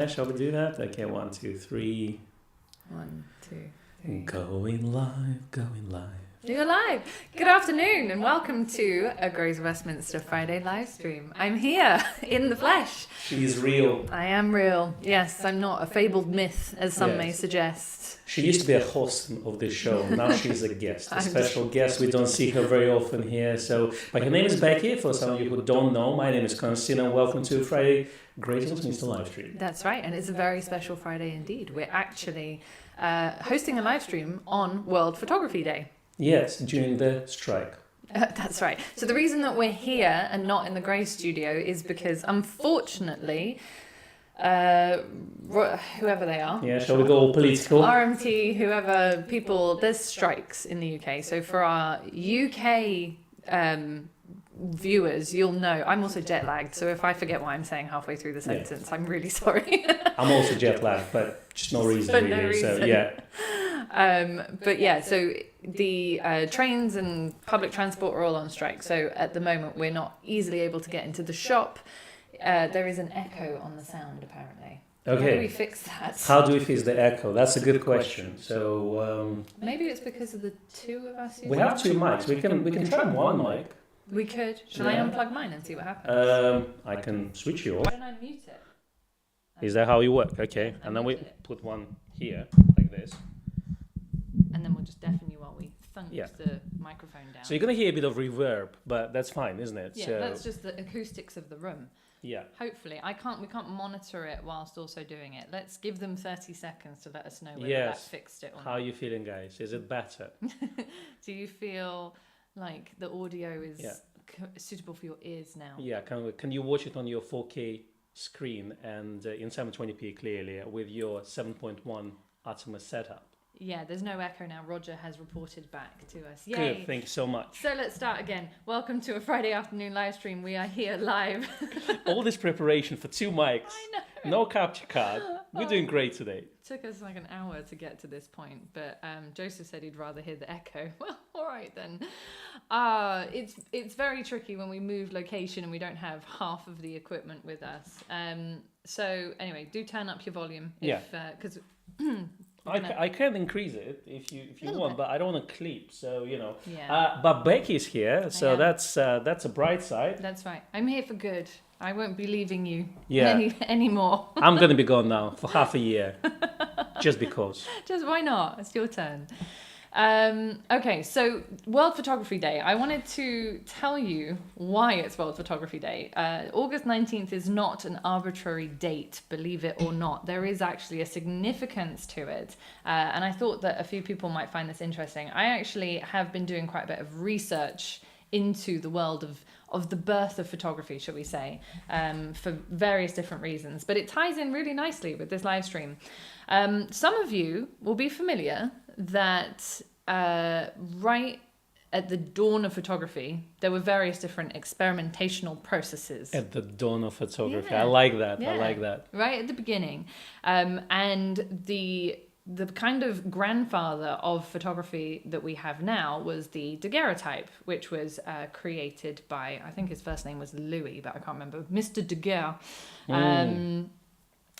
Shall we do that? Okay, 1, 2, 3. 1, 2, 3. Going live, going live. You're live. Good afternoon and welcome to a Grace Westminster Friday live stream. I'm here in the flesh. She's real. I am real. Yes, I'm not a fabled myth, as some may suggest. She used to be a host of this show. Now she's a guest, a special guest. We don't see her very often here. But her name is Becky. For some of you who don't know, my name is Konstantin, and welcome to Friday Grace Westminster live stream. That's right, and it's a very special Friday indeed. We're actually hosting a live stream on World Photography Day. Yes, during the strike. That's right. So the reason that we're here and not in the Grey studio is because, unfortunately, whoever they are. Yeah, shall we go all political? RMT, whoever, people, there's strikes in the UK. So for our UK viewers, you'll know. I'm also jet lagged, so if I forget what I'm saying halfway through the sentence, I'm really sorry. I'm also jet lagged, but just no reason For really. no reason. So yeah. But yeah, so the trains and public transport are all on strike. So at the moment, we're not easily able to get into the shop. There is an echo on the sound, apparently. Okay. How do we fix that? How do we fix the echo? That's a good question. So Maybe it's because of the two of us. we have two mics. We can try one mic. We could. Shall I unplug mine and see what happens? I can switch you off. Why don't I mute it? Is that how you work? Okay. And then we put one here, like this. And then we'll just deafen you while we thunk the microphone down. So you're going to hear a bit of reverb, but that's fine, isn't it? Yeah, so, that's just the acoustics of the room. Yeah. Hopefully. We can't monitor it whilst also doing it. Let's give them 30 seconds to let us know whether that fixed it or not. How are you feeling, guys? Is it better? Do you feel like the audio is suitable for your ears now? Yeah. Can you watch it on your 4K screen and in 720p clearly with your 7.1 Atmos setup? Yeah, there's no echo now. Roger has reported back to us. Yay. Good, thank you so much. So let's start again. Welcome to a Friday afternoon live stream. We are here live. All this preparation for two mics. I know. No capture card. We're doing great today. It took us like an hour to get to this point, but Joseph said he'd rather hear the echo. Well, all right then. It's very tricky when we move location and we don't have half of the equipment with us. So anyway, do turn up your volume because I can increase it if you want, but I don't want to clip. So Yeah. But Becky's here, so that's a bright side. That's right. I'm here for good. I won't be leaving you anymore. I'm gonna be gone now for half a year, just because. Just why not? It's your turn. Okay, so World Photography Day. I wanted to tell you why it's World Photography Day. August 19th is not an arbitrary date, believe it or not. There is actually a significance to it. And I thought that a few people might find this interesting. I actually have been doing quite a bit of research into the world of the birth of photography, shall we say, for various different reasons. But it ties in really nicely with this live stream. Some of you will be familiar that right at the dawn of photography, there were various different experimentational processes. At the dawn of photography. Yeah. I like that. Yeah. I like that. Right at the beginning. And the kind of grandfather of photography that we have now was the Daguerreotype, which was created by, I think his first name was Louis, but I can't remember, Mr. Daguerre. And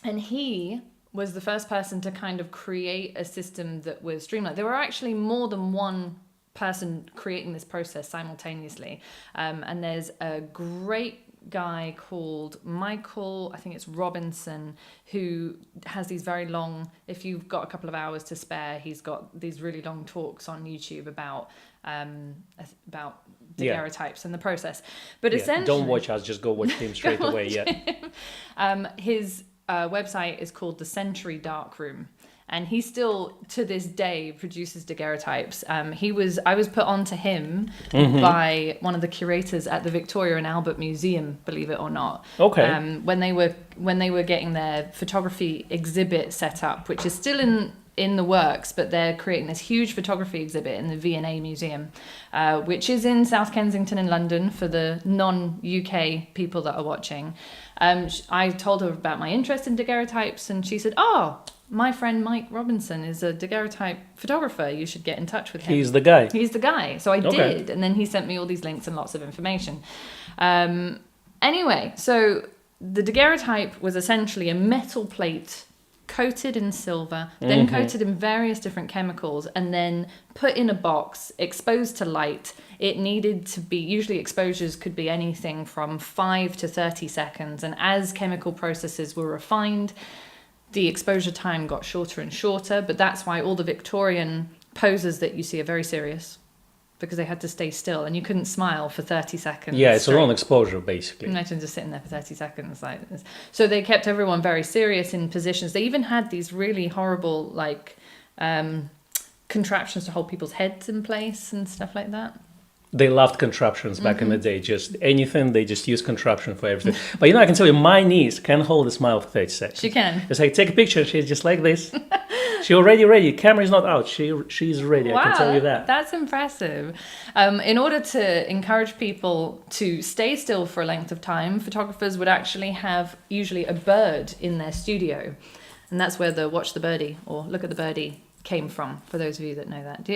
he was the first person to kind of create a system that was streamlined. There were actually more than one person creating this process simultaneously. And there's a great guy called Michael, I think it's Robinson, who has these very long, if you've got a couple of hours to spare, he's got these really long talks on YouTube about daguerreotypes and the process. But essentially, don't watch us, just go watch him straight away. His website is called the Century Darkroom, and he still to this day produces daguerreotypes. I was put onto him by one of the curators at the Victoria and Albert Museum, believe it or not. Okay. When they were getting their photography exhibit set up, which is still in the works, but they're creating this huge photography exhibit in the V&A Museum, which is in South Kensington in London for the non-UK people that are watching. I told her about my interest in daguerreotypes, and she said, my friend Mike Robinson is a daguerreotype photographer. You should get in touch with him. He's the guy. He's the guy. So I did, and then he sent me all these links and lots of information. Anyway, so the daguerreotype was essentially a metal plate coated in silver, then coated in various different chemicals, and then put in a box, exposed to light. It needed to be, usually exposures could be anything from 5 to 30 seconds. And as chemical processes were refined, the exposure time got shorter and shorter. But that's why all the Victorian poses that you see are very serious, because they had to stay still and you couldn't smile for 30 seconds. Yeah, it's straight. a long exposure, basically. Imagine just sitting there for 30 seconds like this. So they kept everyone very serious in positions. They even had these really horrible, like, contraptions to hold people's heads in place and stuff like that. They loved contraptions back in the day. Just anything, they just use contraption for everything. But I can tell you, my niece can hold a smile for 30 seconds. She can. It's like, take a picture, she's just like this. She already ready. Camera is not out. She's ready. Wow, I can tell you that. That's impressive. In order to encourage people to stay still for a length of time, photographers would actually have usually a bird in their studio. And that's where the watch the birdie or look at the birdie came from, for those of you that know that.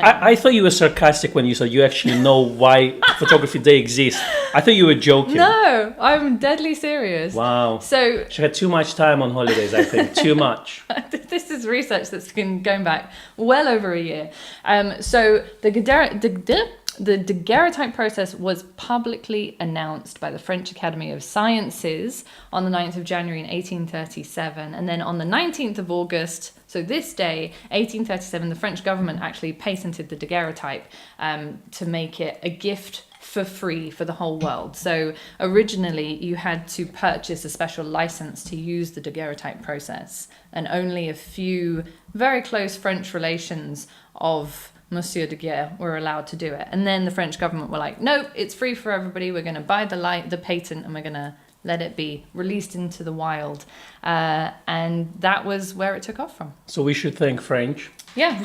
I thought you were sarcastic when you said you actually know why Photography Day exists. I thought you were joking. No, I'm deadly serious. Wow. So she had too much time on holidays, I think. Too much. This is research that's been going back well over a year. So the daguerreotype process was publicly announced by the French Academy of Sciences on the 9th of January in 1837. And then on the 19th of August, so this day, 1837, the French government actually patented the daguerreotype to make it a gift for free for the whole world. So originally you had to purchase a special license to use the daguerreotype process, and only a few very close French relations of Monsieur Daguerre were allowed to do it. And then the French government were like, no, it's free for everybody. We're going to buy the patent and we're going to let it be released into the wild. And that was where it took off from. So we should thank French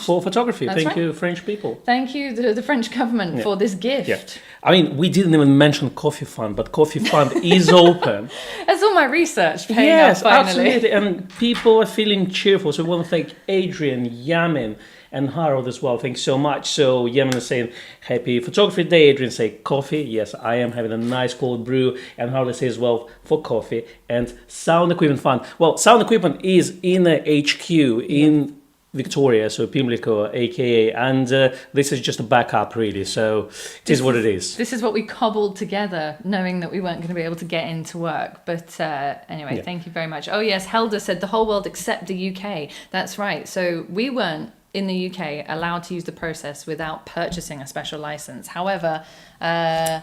for photography. That's Thank right. you, French people. Thank you, the French government, for this gift. Yeah. I mean, we didn't even mention Coffee Fund, but Coffee Fund is open. That's all my research paying off finally. Absolutely. And people are feeling cheerful. So we want to thank Adrian, Yamin, and Harold as well. Thanks so much. So Yamin is saying, happy Photography Day. Adrian say coffee. Yes, I am having a nice cold brew. And Harold says, well, for coffee. And Sound Equipment Fund. Well, Sound Equipment is in a HQ in Victoria, so Pimlico, aka, and this is just a backup, really. So it is what it is. This is what we cobbled together, knowing that we weren't going to be able to get into work. But anyway, Thank you very much. Oh yes, Helder said the whole world except the UK. That's right. So we weren't in the UK allowed to use the process without purchasing a special license. However, now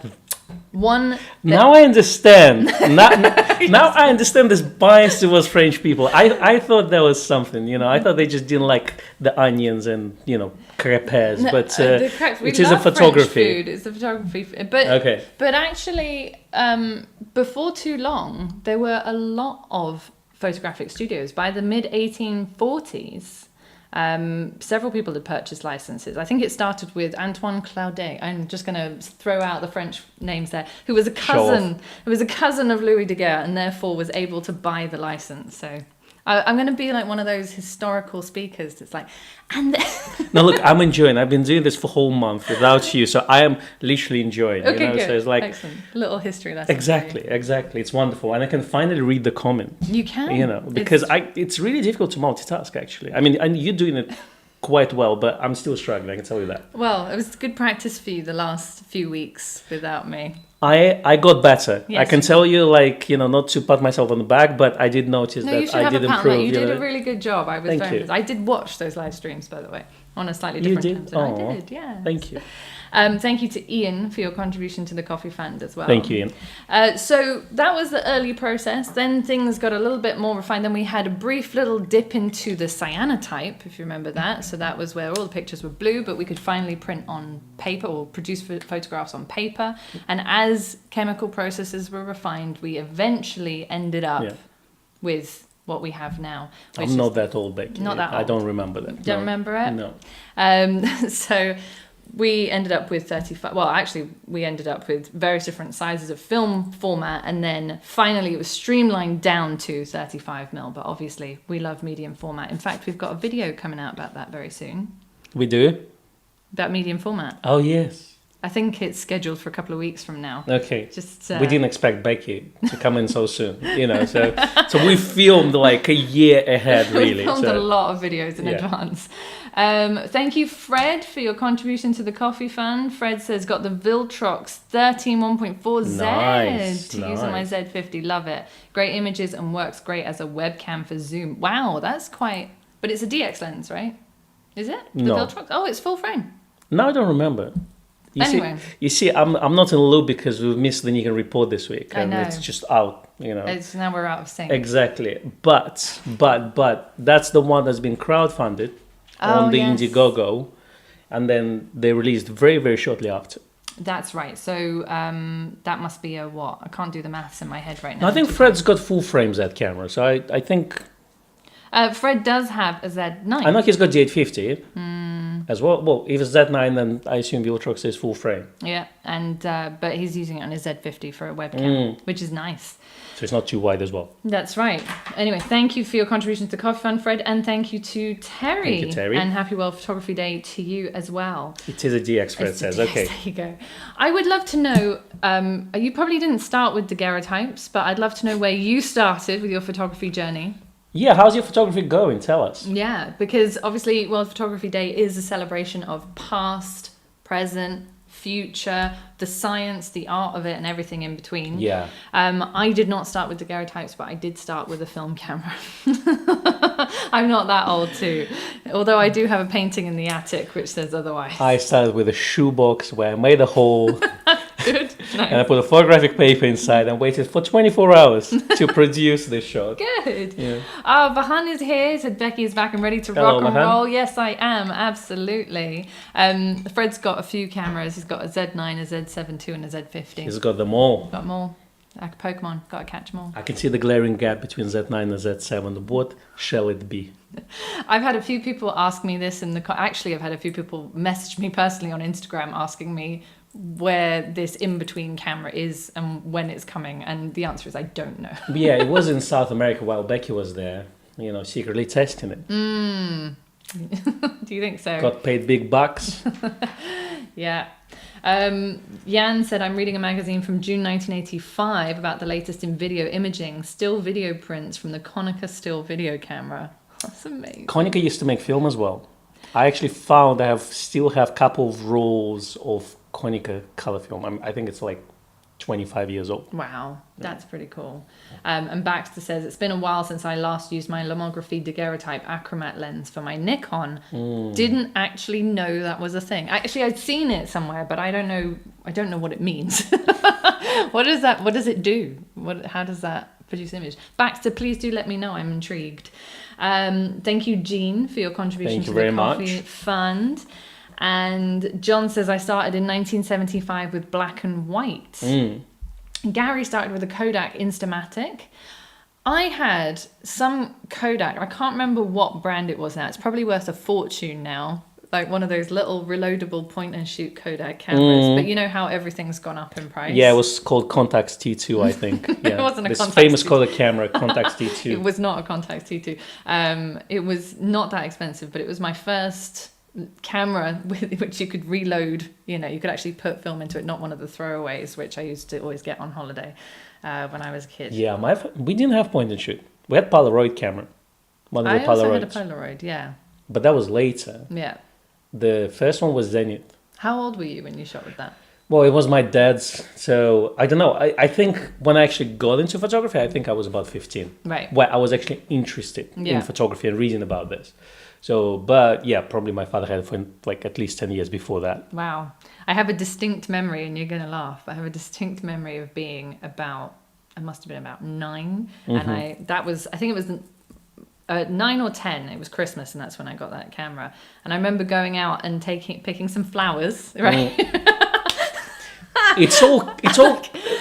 I understand. now I understand this bias towards French people. I thought there was something, I thought they just didn't like the onions and crepes, but it is a photography. French food. It's a photography. But actually, before too long, there were a lot of photographic studios. By the mid 1840s. Several people had purchased licenses. I think it started with Antoine Claudet. I'm just going to throw out the French names there. Who was a cousin of Louis Daguerre, and therefore was able to buy the license. So I'm going to be like one of those historical speakers that's like, and no, look, I'm enjoying. I've been doing this for a whole month without you, so I am literally enjoying. Okay, good. So it's like excellent little history lesson. Exactly. It's wonderful, and I can finally read the comments. You can, because it's really difficult to multitask. Actually, I mean, and you're doing it quite well, but I'm still struggling. I can tell you that. Well, it was good practice for you the last few weeks without me. I got better. Yes. I can tell you, not to pat myself on the back, but I did notice that I did improve. You did a really good job. I was Thank very you. impressed. I did watch those live streams, by the way, on a slightly different time. So I did, yeah. Thank you. Thank you to Ian for your contribution to the Coffee Fund as well. Thank you, Ian. So that was the early process. Then things got a little bit more refined. Then we had a brief little dip into the cyanotype, if you remember that. So that was where all the pictures were blue, but we could finally print on paper or produce photographs on paper. And as chemical processes were refined, we eventually ended up with what we have now. I'm not that old, Becky. Not that old. I don't remember that. Don't remember it? No. So we ended up with 35. Well, actually, we ended up with various different sizes of film format, and then finally it was streamlined down to 35mm. But obviously, we love medium format. In fact, we've got a video coming out about that very soon. We do? About medium format. Oh, yes. I think it's scheduled for a couple of weeks from now. Okay. Just we didn't expect Becky to come in so soon, so we filmed like a year ahead, really. We filmed a lot of videos in advance. Thank you, Fred, for your contribution to the coffee fund. Fred says, got the Viltrox 13 1.4Z to use on my Z50. Love it. Great images and works great as a webcam for Zoom. Wow, that's quite... But it's a DX lens, right? Is it? The Viltrox? Oh, it's full frame. No, I don't remember. You see, I'm not in the loop because we've missed the Nikon report this week, and it's just out. It's now we're out of sync. Exactly, but that's the one that's been crowdfunded on the Indiegogo, and then they released very, very shortly after. That's right. So that must be a what? I can't do the maths in my head right now. I think Fred's got full frame Z camera, so I think Fred does have a Z9. I know he's got the 850. As well. Well, if it's Z9, then I assume Viltrox is full frame. Yeah, and but he's using it on his Z50 for a webcam, which is nice. So it's not too wide as well. That's right. Anyway, thank you for your contribution to the Coffee Fund, Fred, and thank you to Terry. Thank you, Terry. And happy World Photography Day to you as well. It is a DX, Fred says. Okay. There you go. I would love to know, you probably didn't start with daguerreotypes, but I'd love to know where you started with your photography journey. Yeah, how's your photography going? Tell us. Yeah, because obviously World Photography Day is a celebration of past, present, future, the science, the art of it, and everything in between. Yeah. I did not start with daguerreotypes, but I did start with a film camera. I'm not that old too, although I do have a painting in the attic which says otherwise. I started with a shoebox where I made a hole. Good. Nice. And I put a photographic paper inside and waited for 24 hours to produce this shot. Good. Yeah. Vahan is here. Said Becky is back and ready to rock and roll. Yes, I am. Absolutely. Fred's got a few cameras. He's got a Z9, a Z7 II, and a Z50. He's got them all. Got them all. Like a Pokemon. Got to catch them all. I can see the glaring gap between Z9 and Z7. What shall it be? I've had a few people ask me this actually, I've had a few people message me personally on Instagram asking me where this in-between camera is and when it's coming, and the answer is I don't know. Yeah, it was in South America while Becky was there, secretly testing it. Do you think so? Got paid big bucks. Yeah. Jan said, I'm reading a magazine from June 1985 about the latest in video imaging, still video prints from the Konica still video camera. That's amazing. Konica used to make film as well. I actually found I still have a couple of rolls of Konica color film. I think it's like 25 years old. Wow, that's pretty cool. And Baxter says, it's been a while since I last used my lomography daguerreotype achromat lens for my Nikon. Didn't actually know that was a thing. Actually, I'd seen it somewhere, but I don't know what it means. What is that? What does it do? How does that produce an image? Baxter, please do let me know. I'm intrigued. Thank you, Jean, for your contribution to the Coffee Fund. And John says, I started in 1975 with black and white. Gary started with a Kodak Instamatic. I had some Kodak, I can't remember what brand it was now. It's probably worth a fortune now. Like one of those little reloadable point and shoot Kodak cameras. But you know how everything's gone up in price? Yeah, it was called Contax T2, I think. Yeah. It wasn't a this Contax famous T2. Kodak camera, Contax T2. It was not a Contax T2. It was not that expensive, but it was my first camera with which you could reload. You could actually put film into it, not one of the throwaways, which I used to always get on holiday when I was a kid. Yeah, we didn't have point and shoot. We had Polaroid camera. I also had a Polaroid, yeah. But that was later. Yeah. The first one was Zenith. How old were you when you shot with that? Well, it was my dad's, so I don't know. I think when I actually got into photography, I think I was about 15. Right. Where I was actually interested in photography and reading about this. So, but yeah, probably my father had it for like at least 10 years before that. Wow. I have a distinct memory, and you're going to laugh. I have a distinct memory of being I must have been about 9. And I think it was 9 or 10. It was Christmas, and that's when I got that camera. And I remember going out and picking some flowers, right? It's all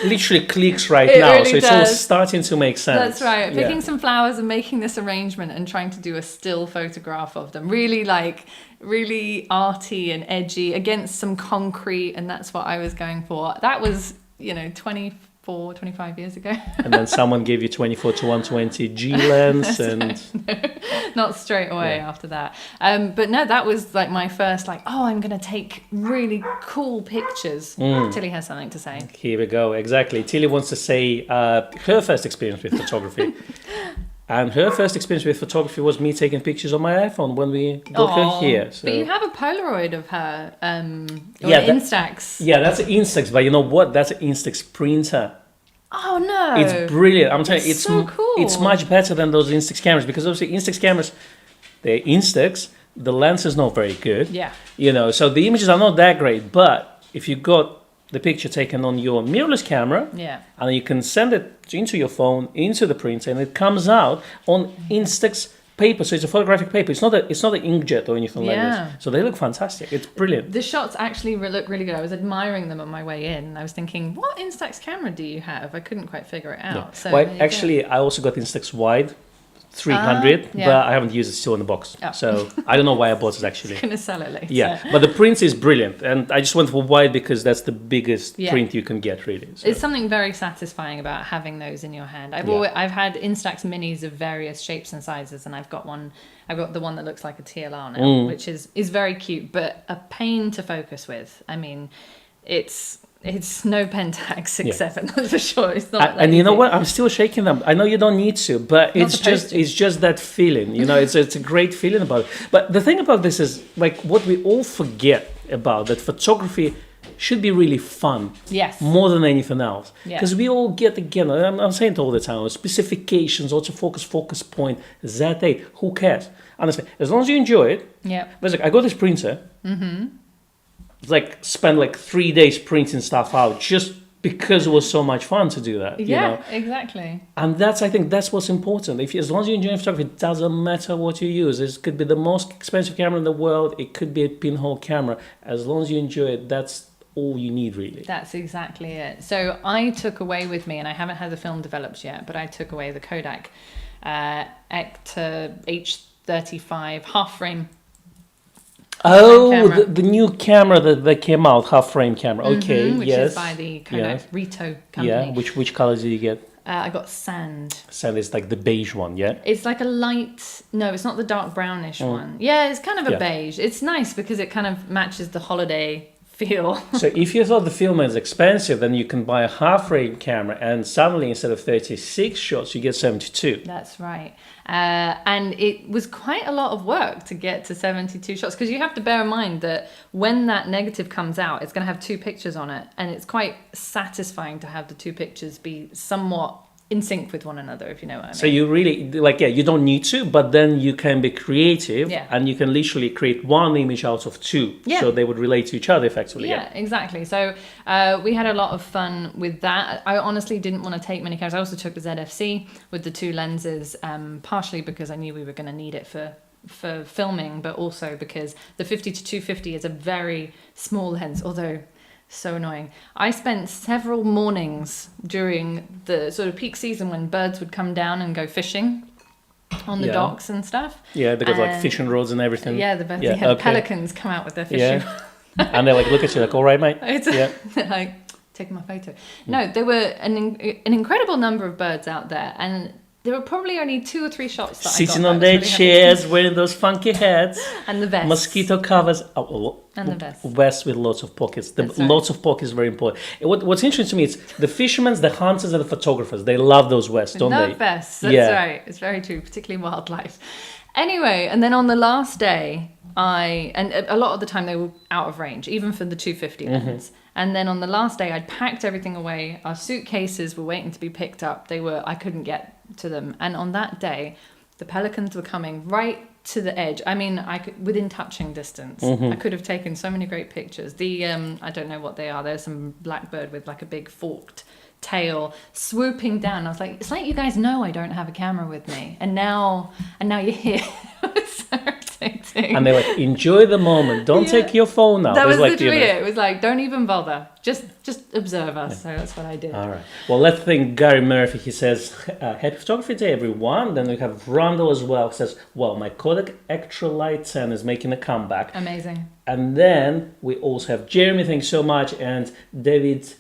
literally clicks right now, so it's all starting to make sense. That's right. Picking some flowers and making this arrangement and trying to do a still photograph of them. Really arty and edgy against some concrete, and that's what I was going for. That was, 20 25 years ago. And then someone gave you 24 to 120 G lens and... No, not straight away after that. But no, that was like my first I'm going to take really cool pictures. Tilly has something to say. Here we go. Exactly. Tilly wants to say her first experience with photography. And her first experience with photography was me taking pictures on my iPhone when we got her here. So. But you have a Polaroid of her, Instax. Yeah, that's an Instax, but you know what? That's an Instax printer. Oh no! It's brilliant. I'm telling you, it's so cool. It's much better than those Instax cameras because obviously Instax cameras, they're Instax. The lens is not very good. Yeah. So the images are not that great. But if you got the picture taken on your mirrorless camera, and you can send it into your phone, into the printer, and it comes out on Instax paper. So it's a photographic paper. It's not an inkjet or anything like this. So they look fantastic. It's brilliant. The shots actually look really good. I was admiring them on my way in. I was thinking, what Instax camera do you have? I couldn't quite figure it out. Yeah. So well, actually, I also got Instax wide. 300, but I haven't used it, still in the box. So I don't know why I bought it actually. Gonna sell it later. Yeah, but the print is brilliant, and I just went for wide because that's the biggest print you can get, really. So. It's something very satisfying about having those in your hand. I've had Instax minis of various shapes and sizes, and I've got the one that looks like a TLR now, which is very cute, but a pain to focus with. I mean, it's no Pentax 6.7, that's for sure. It's not. And you know what? I'm still shaking them. I know you don't need to, but it's just that feeling. It's a great feeling about it. But the thing about this is what we all forget about that photography should be really fun. Yes. More than anything else. Because Yeah. we all get I'm saying it all the time. Specifications, autofocus, focus point, Z8. Who cares? Honestly, as long as you enjoy it. Yeah. But I got this printer. Mm-hmm. Spent 3 days printing stuff out just because it was so much fun to do that. Exactly. And I think that's what's important. As long as you enjoy photography, it doesn't matter what you use. It could be the most expensive camera in the world. It could be a pinhole camera. As long as you enjoy it, that's all you need, really. That's exactly it. So I took away with me, and I haven't had the film developed yet, but I took away the Kodak Ecta H35 half frame. Oh, the new camera that came out, half frame camera. Okay, which is by the Kodak Rito company. Yeah, which color did you get? I got sand. Sand is like the beige one, yeah? It's like a light... No, it's not the dark brownish one. Yeah, it's kind of a beige. It's nice because it kind of matches the holiday feel. So if you thought the film is expensive, then you can buy a half-frame camera and suddenly instead of 36 shots, you get 72. That's right. And it was quite a lot of work to get to 72 shots because you have to bear in mind that when that negative comes out, it's going to have 2 pictures on it, and it's quite satisfying to have the 2 pictures be somewhat in sync with one another, if you know what I mean. So you really, you don't need to, but then you can be creative and you can literally create one image out of 2. So they would relate to each other effectively. Yeah, exactly. So we had a lot of fun with that. I honestly didn't want to take many cameras. I also took the ZFC with the 2 lenses, partially because I knew we were going to need it for filming, but also because the 50 to 250 is a very small lens, although... So annoying. I spent several mornings during the sort of peak season when birds would come down and go fishing on the docks and stuff. Yeah, they got fishing rods and everything. Yeah, the birds. Yeah, pelicans come out with their fishing. Yeah. And they look at you all right, mate? They're taking my photo. No, there were an incredible number of birds out there, and there were probably only 2 or 3 shots that I got. Sitting on their chairs, wearing those funky hats. And the vests. Mosquito covers. And the vests. Vests with lots of pockets. Lots of pockets is very important. What's interesting to me is the fishermen, the hunters, and the photographers. They love those vests, don't they? Love vests. That's right. It's very true, particularly wildlife. Anyway, and then on the last day, and a lot of the time they were out of range, even for the 250 lens. And then on the last day, I'd packed everything away. Our suitcases were waiting to be picked up. I couldn't get to them. And on that day, the pelicans were coming right to the edge. I mean, within touching distance. I could have taken so many great pictures. I don't know what they are. There's some blackbird with like a big forked tail swooping down. I was like, it's like you guys know I don't have a camera with me. And now you're here. It's so irritating. And they're like, enjoy the moment. Don't take your phone out. That was literally it. It was like, don't even bother. Just observe us. So that's what I did. All right. Well, let's thank Gary Murphy. He says, happy photography day, everyone. Then we have Randall as well. He says, well, my Kodak Extra Light 10 is making a comeback. Amazing. And then we also have Jeremy, thanks so much. And David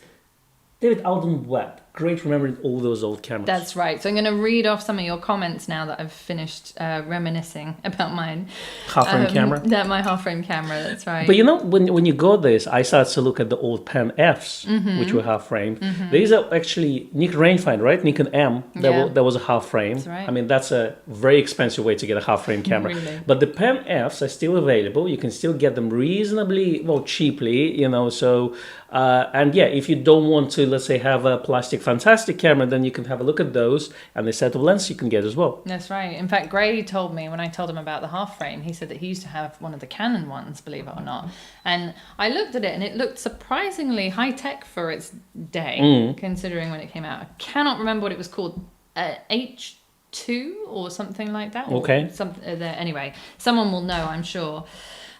Alden Webb. great remembering all those old cameras. That's right. So I'm going to read off some of your comments now that I've finished reminiscing about mine. Half-frame camera? Yeah, my half-frame camera, that's right. But you know, when you got this, I started to look at the old Pen Fs, which were half-framed. There is actually Nikon rangefinder, right? Nikon M, that was a half-frame. That's right. I mean, that's a very expensive way to get a half-frame camera. Really? But the Pen Fs are still available. You can still get them reasonably, well, cheaply, you know, so... and yeah, if you don't want to, let's say, have a plastic fantastic camera, then you can have a look at those and the set of lenses you can get as well. That's right. In fact, Gray told me when I told him about the half frame, he said that he used to have one of the Canon ones, believe it or not. And I looked at it and it looked surprisingly high tech for its day, considering when it came out. I cannot remember what it was called, H2 or something like that. Okay. Anyway, someone will know, I'm sure.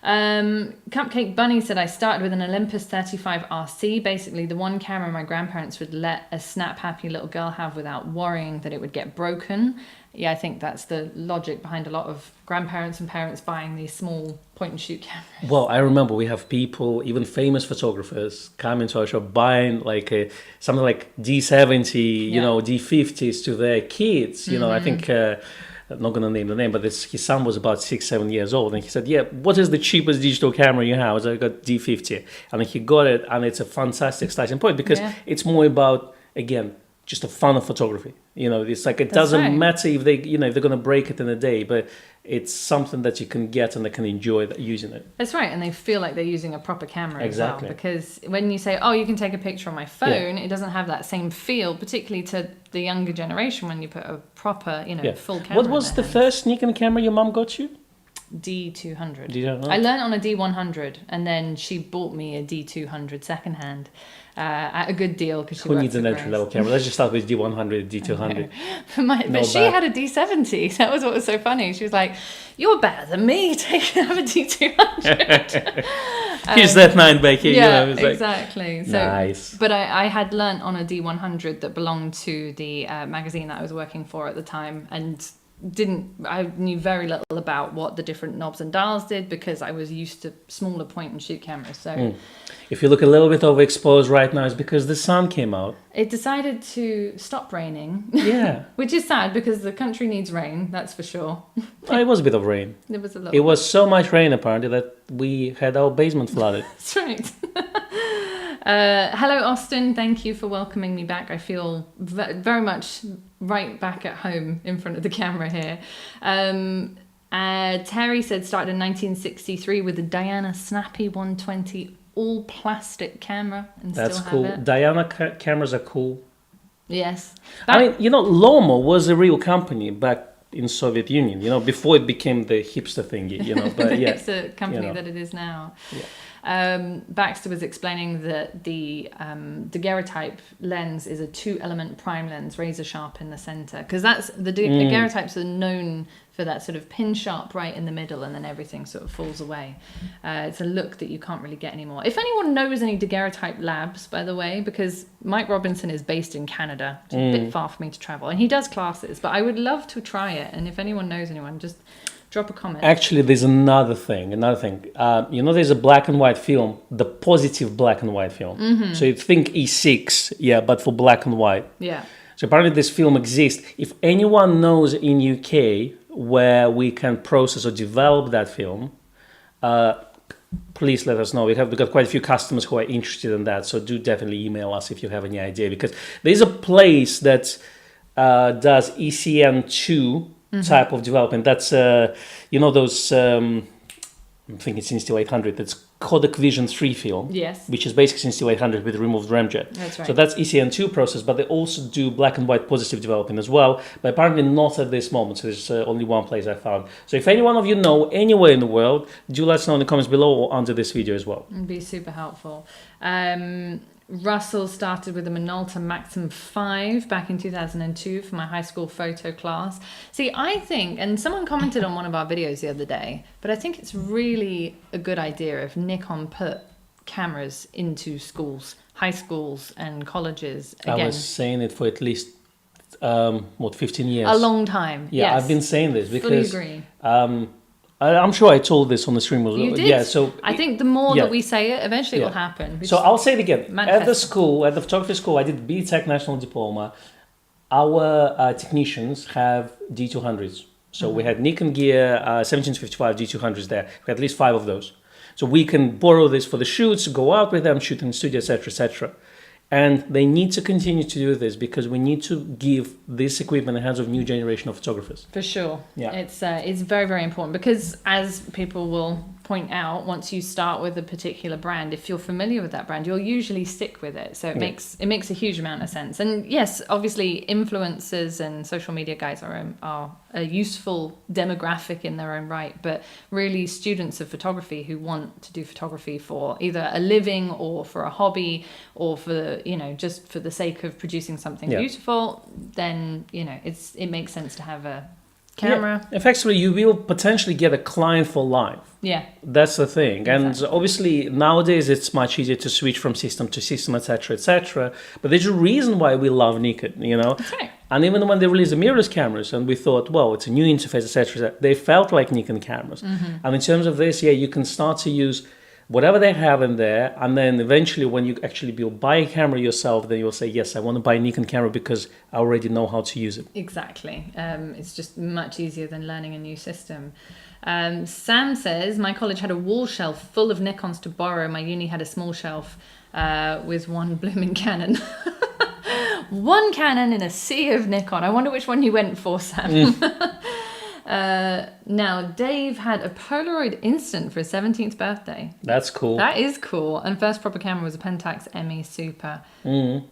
Cupcake Bunny said, I started with an Olympus 35 RC, basically the one camera my grandparents would let a snap happy little girl have without worrying that it would get broken. Yeah, I think that's the logic behind a lot of grandparents and parents buying these small point and shoot cameras. Well, I remember we have people, even famous photographers, coming to our shop buying like something like D70, you know, D50s to their kids. You know, I think... I'm not going to name the name, but his son was about 6-7 years old, and he said, yeah, what is the cheapest digital camera you have? I got D50, and he got it, and it's a fantastic starting point because it's more about, again, just a fun of photography. You know, it's like, it doesn't matter if they, you know, if they're going to break it in a day, but it's something that you can get and they can enjoy using it. That's right, and they feel like they're using a proper camera exactly. as well. Because when you say, oh, you can take a picture on my phone, it doesn't have that same feel, particularly to the younger generation when you put a proper, you know, full camera. What was the first Nikon camera your mum got you? D200. I learned on a D100, and then she bought me a D200 secondhand at a good deal because she Who needs an entry-level camera? Let's just start with D100, D200. But she had a D70. That was what was so funny. She was like, "You're better than me. Have a D200." Here's that 9, Becky. Yeah, you know, exactly. So, nice. But I had learnt on a D100 that belonged to the magazine that I was working for at the time, and I knew very little about what the different knobs and dials did because I was used to smaller point and shoot cameras. So if you look a little bit overexposed right now, it's because the sun came out. It decided to stop raining. Yeah. Which is sad because the country needs rain, that's for sure. It was a bit of rain. There was a lot. It was so much rain apparently that we had our basement flooded. That's right. Hello, Austin. Thank you for welcoming me back. I feel very much right back at home in front of the camera here. Terry said started in 1963 with the Diana Snappy 120 all plastic camera. And that's still cool. have it. Diana cameras are cool. Yes. I mean, you know, Lomo was a real company back in Soviet Union, you know, before it became the hipster thingy, you know. But the yeah, hipster company that it is now. Yeah. Baxter was explaining that the Daguerreotype lens is a 2-element prime lens, razor sharp in the center, because that's the Daguerreotypes are known for that sort of pin sharp right in the middle, and then everything sort of falls away. It's a look that you can't really get anymore. If anyone knows any Daguerreotype labs, by the way, because Mike Robinson is based in Canada, it's a bit far for me to travel, and he does classes, but I would love to try it. And if anyone knows anyone, just drop a comment. Actually, there's another thing. You know, there's a black and white film, the positive black and white film. So you think E6, but for black and white. Yeah. So apparently this film exists. If anyone knows in UK where we can process or develop that film, please let us know. We've got quite a few customers who are interested in that. So do definitely email us if you have any idea, because there's a place that does ECN2 type of development. That's you know, those I'm thinking it's Insta 800. That's Kodak Vision 3 film. Yes. Which is basically Insta 800 with removed ramjet. That's right. So that's ECN2 process, but they also do black and white positive development as well, but apparently not at this moment. So there's only one place I found. So if any one of you know anywhere in the world, do let us know in the comments below or under this video as well. It'd be super helpful. Russell started with a Minolta Maxim 5 back in 2002 for my high school photo class. See, I think, and someone commented on one of our videos the other day, but I think it's really a good idea if Nikon put cameras into schools, high schools and colleges. Again, I was saying it for at least, 15 years? A long time, Yeah, yes. I've been saying this because Fully agree. I'm sure I told this on the stream as well. You did. Yeah, so I think the more that we say it, eventually it will happen. So I'll say it again. Manifest. At the school, at the photography school, I did BTEC National Diploma. Our technicians have D200s. So we had Nikon gear, 1755 D200s there. We had at least 5 of those. So we can borrow this for the shoots, go out with them, shoot in the studio, etc., etc. And they need to continue to do this because we need to give this equipment in the hands of new generation of photographers. For sure. Yeah. It's very, very important because as people will point out, once you start with a particular brand, if you're familiar with that brand, you'll usually stick with it. So it makes a huge amount of sense. And yes, obviously influencers and social media guys are a useful demographic in their own right, but really students of photography who want to do photography for either a living or for a hobby or for, just for the sake of producing something beautiful, then, it makes sense to have a camera. Yeah. Effectively, you will potentially get a client for life. Yeah. That's the thing. Exactly. And obviously nowadays it's much easier to switch from system to system, etc., etc. But there's a reason why we love Nikon, That's right. And even when they released the mirrorless cameras and we thought, well, it's a new interface, etc., they felt like Nikon cameras. And in terms of this, you can start to use whatever they have in there, and then eventually when you actually buy a camera yourself, then you'll say, yes, I want to buy a Nikon camera because I already know how to use it. Exactly. It's just much easier than learning a new system. Sam says, my college had a wall shelf full of Nikons to borrow. My uni had a small shelf with one blooming Canon. One Canon in a sea of Nikon. I wonder which one you went for, Sam. Now, Dave had a Polaroid Instant for his 17th birthday. That's cool. That is cool. And first proper camera was a Pentax ME Super. ME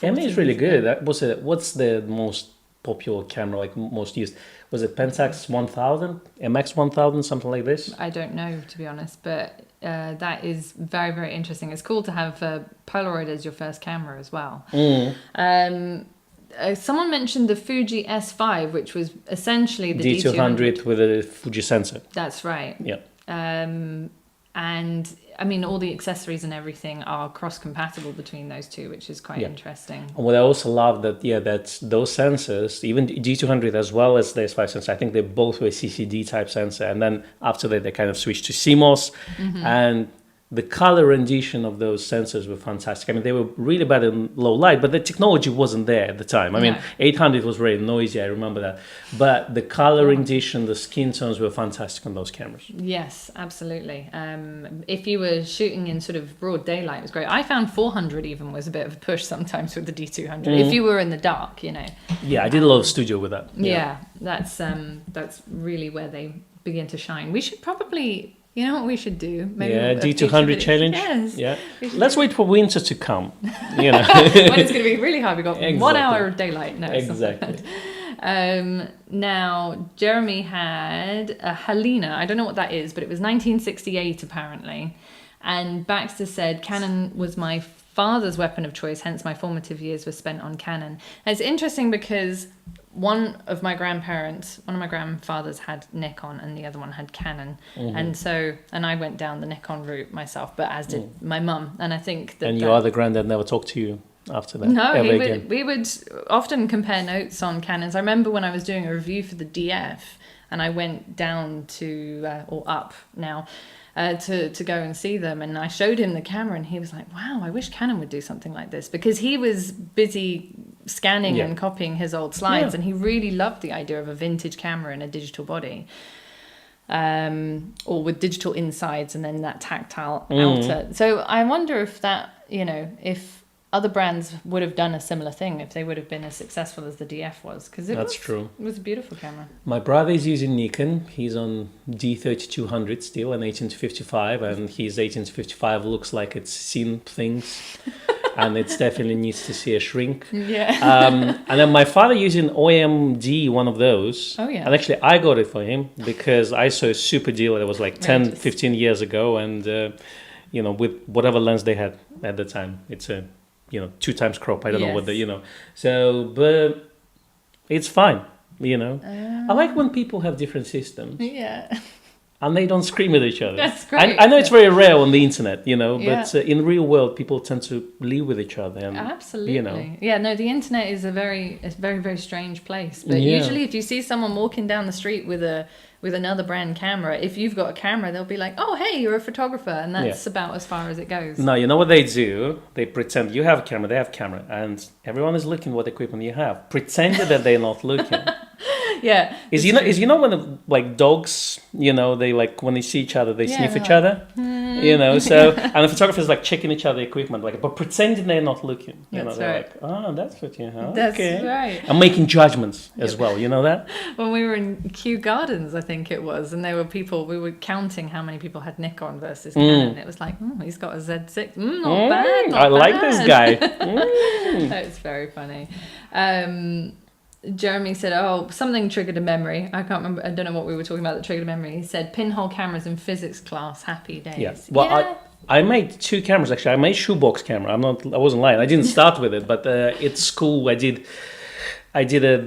is really good. What's the most popular camera, like most used? Was it Pentax 1000, MX 1000, something like this? I don't know, to be honest, but that is very, very interesting. It's cool to have Polaroid as your first camera as well. Someone mentioned the Fuji S5, which was essentially the D200 with a Fuji sensor. That's right. Yeah. And I mean, all the accessories and everything are cross-compatible between those two, which is quite interesting. And what I also love that those sensors, even D200 as well as the S5 sensor, I think they both were CCD type sensor, and then after that they kind of switched to CMOS, and the color rendition of those sensors were fantastic. I mean, they were really bad in low light, but the technology wasn't there at the time. I mean, 800 was very noisy, I remember that. But the color rendition, the skin tones were fantastic on those cameras. Yes, absolutely. If you were shooting in sort of broad daylight, it was great. I found 400 even was a bit of a push sometimes with the D200, if you were in the dark, Yeah, I did a lot of studio with that. Yeah, that's really where they begin to shine. We should probably... You know what we should do? Maybe D200 challenge. Yes. Yeah. Let's wait for winter to come. When it's going to be really hard. We've got 1 hour of daylight. No, exactly. Now, Jeremy had a Helena. I don't know what that is, but it was 1968 apparently. And Baxter said, Canon was my father's weapon of choice, hence my formative years were spent on Canon. And it's interesting because one of my grandfathers had Nikon and the other one had Canon. And I went down the Nikon route myself, but as did my mum. And I think that... And your other granddad never talked to you after that? No, we would often compare notes on Canons. I remember when I was doing a review for the DF and I went down to, or up now, to go and see them, and I showed him the camera and he was like, wow, I wish Canon would do something like this, because he was busy scanning and copying his old slides and he really loved the idea of a vintage camera in a digital body, or with digital insides and then that tactile outer. So I wonder if that, if other brands would have done a similar thing if they would have been as successful as the DF was, because it was a beautiful camera. My brother is using Nikon. He's on D3200 still, an 18-55, and his 18-55 looks like it's seen things, and it definitely needs to see a shrink. Yeah. And then my father using OMD, one of those. Oh yeah. And actually, I got it for him because I saw a super deal that was like 10, 15 years ago, and with whatever lens they had at the time, it's a 2 times crop. I don't know what so, but it's fine. I like when people have different systems. Yeah. and they don't scream at each other. That's great. I know it's very rare on the internet, you know, Yeah. but in the real world, people tend to live with each other. And, Absolutely. You know. Yeah, no, the internet is a very, very strange place. But Yeah. usually if you see someone walking down the street with another brand camera, if you've got a camera, they'll be like, oh, hey, you're a photographer. And that's about as far as it goes. No, you know what they do? They pretend you have a camera, they have camera, and everyone is looking what equipment you have, pretending that they're not looking. Yeah. Is you know when like dogs, you know, they like when they see each other, they sniff each other, you know. So and the photographers like checking each other equipment, like but pretending they're not looking. You know, they're like, oh, that's what you have. That's okay. right. And making judgments as well. You know that? When we were in Kew Gardens, I think it was, and there were people, we were counting how many people had Nikon versus Canon. It was like, he's got a Z6. Not bad. Not I like bad. this guy. That's very funny. Jeremy said, oh, something triggered a memory. I can't remember. I don't know what we were talking about that triggered a memory. He said, pinhole cameras in physics class, happy days. Yeah. Well, I made 2 cameras actually. I made shoebox camera. I wasn't lying. I didn't start with it, but at school I did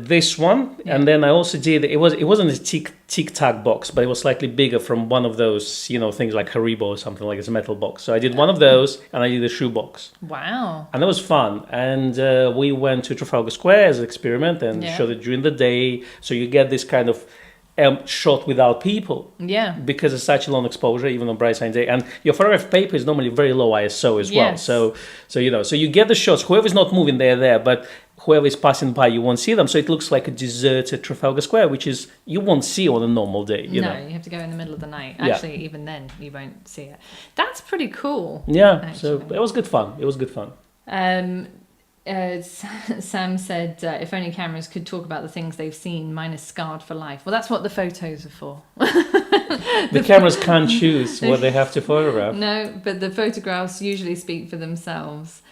this one, and then I also did. It wasn't a tic tac box, but it was slightly bigger from one of those, you know, things like Haribo or something like it's a metal box. So I did one of those, and I did a shoebox. Wow. And that was fun. And we went to Trafalgar Square as an experiment and shot it during the day. So you get this kind of shot without people. Yeah. Because it's such a long exposure, even on bright sunny day. And your photograph paper is normally very low ISO as well. Yes. So you know, so you get the shots. Whoever's not moving, they're there. But whoever is passing by, you won't see them. So it looks like a deserted Trafalgar Square, which is you won't see on a normal day. You know? You have to go in the middle of the night. Actually, even then, you won't see it. That's pretty cool. Yeah. Actually. So it was good fun. It was good fun. Sam said, if only cameras could talk about the things they've seen, mine is scarred for life. Well, that's what the photos are for. The cameras can't choose what they have to photograph. No, but the photographs usually speak for themselves.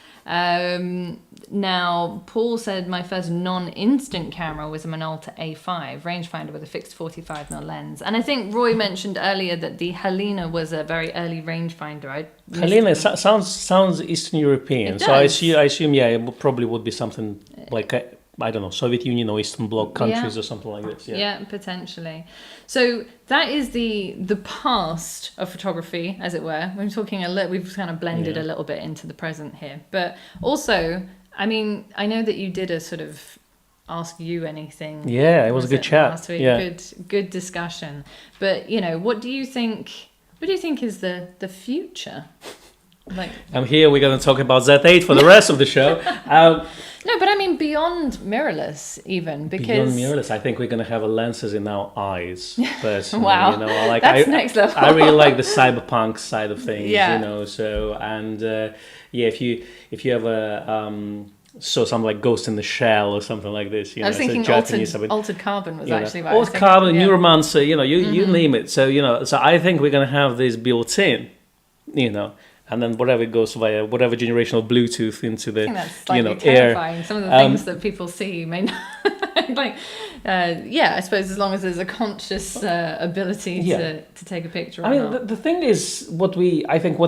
Now, Paul said my first non-instant camera was a Minolta A5 rangefinder with a fixed 45mm lens. And I think Roy mentioned earlier that the Helena was a very early rangefinder. Helena sounds Eastern European, so I assume it probably would be something like I don't know, Soviet Union or Eastern Bloc countries or something like this. Yeah, potentially. So that is the past of photography, as it were. We're talking we've kind of blended a little bit into the present here, but also, I mean, I know that you did a sort of ask you anything. Yeah, it was a good chat. Last week? Yeah, good discussion. But you know, what do you think? What do you think is the future? Like, I'm here. We're going to talk about Z8 for the rest of the show. No, but I mean beyond mirrorless, even because beyond mirrorless, I think we're going to have lenses in our eyes. Personally, wow, you know, like that's next level. I really like the cyberpunk side of things. Yeah. You know, so and if you ever saw something like Ghost in the Shell or something like this, you know, I was thinking altered carbon was actually what altered carbon, neuromancer, you know, you name it. So you know, so I think we're going to have this built in, you know. And then whatever goes via whatever generation of Bluetooth into the, terrifying. air. Some of the things that people see may not, I suppose as long as there's a conscious ability to take a picture. I mean, the thing is, what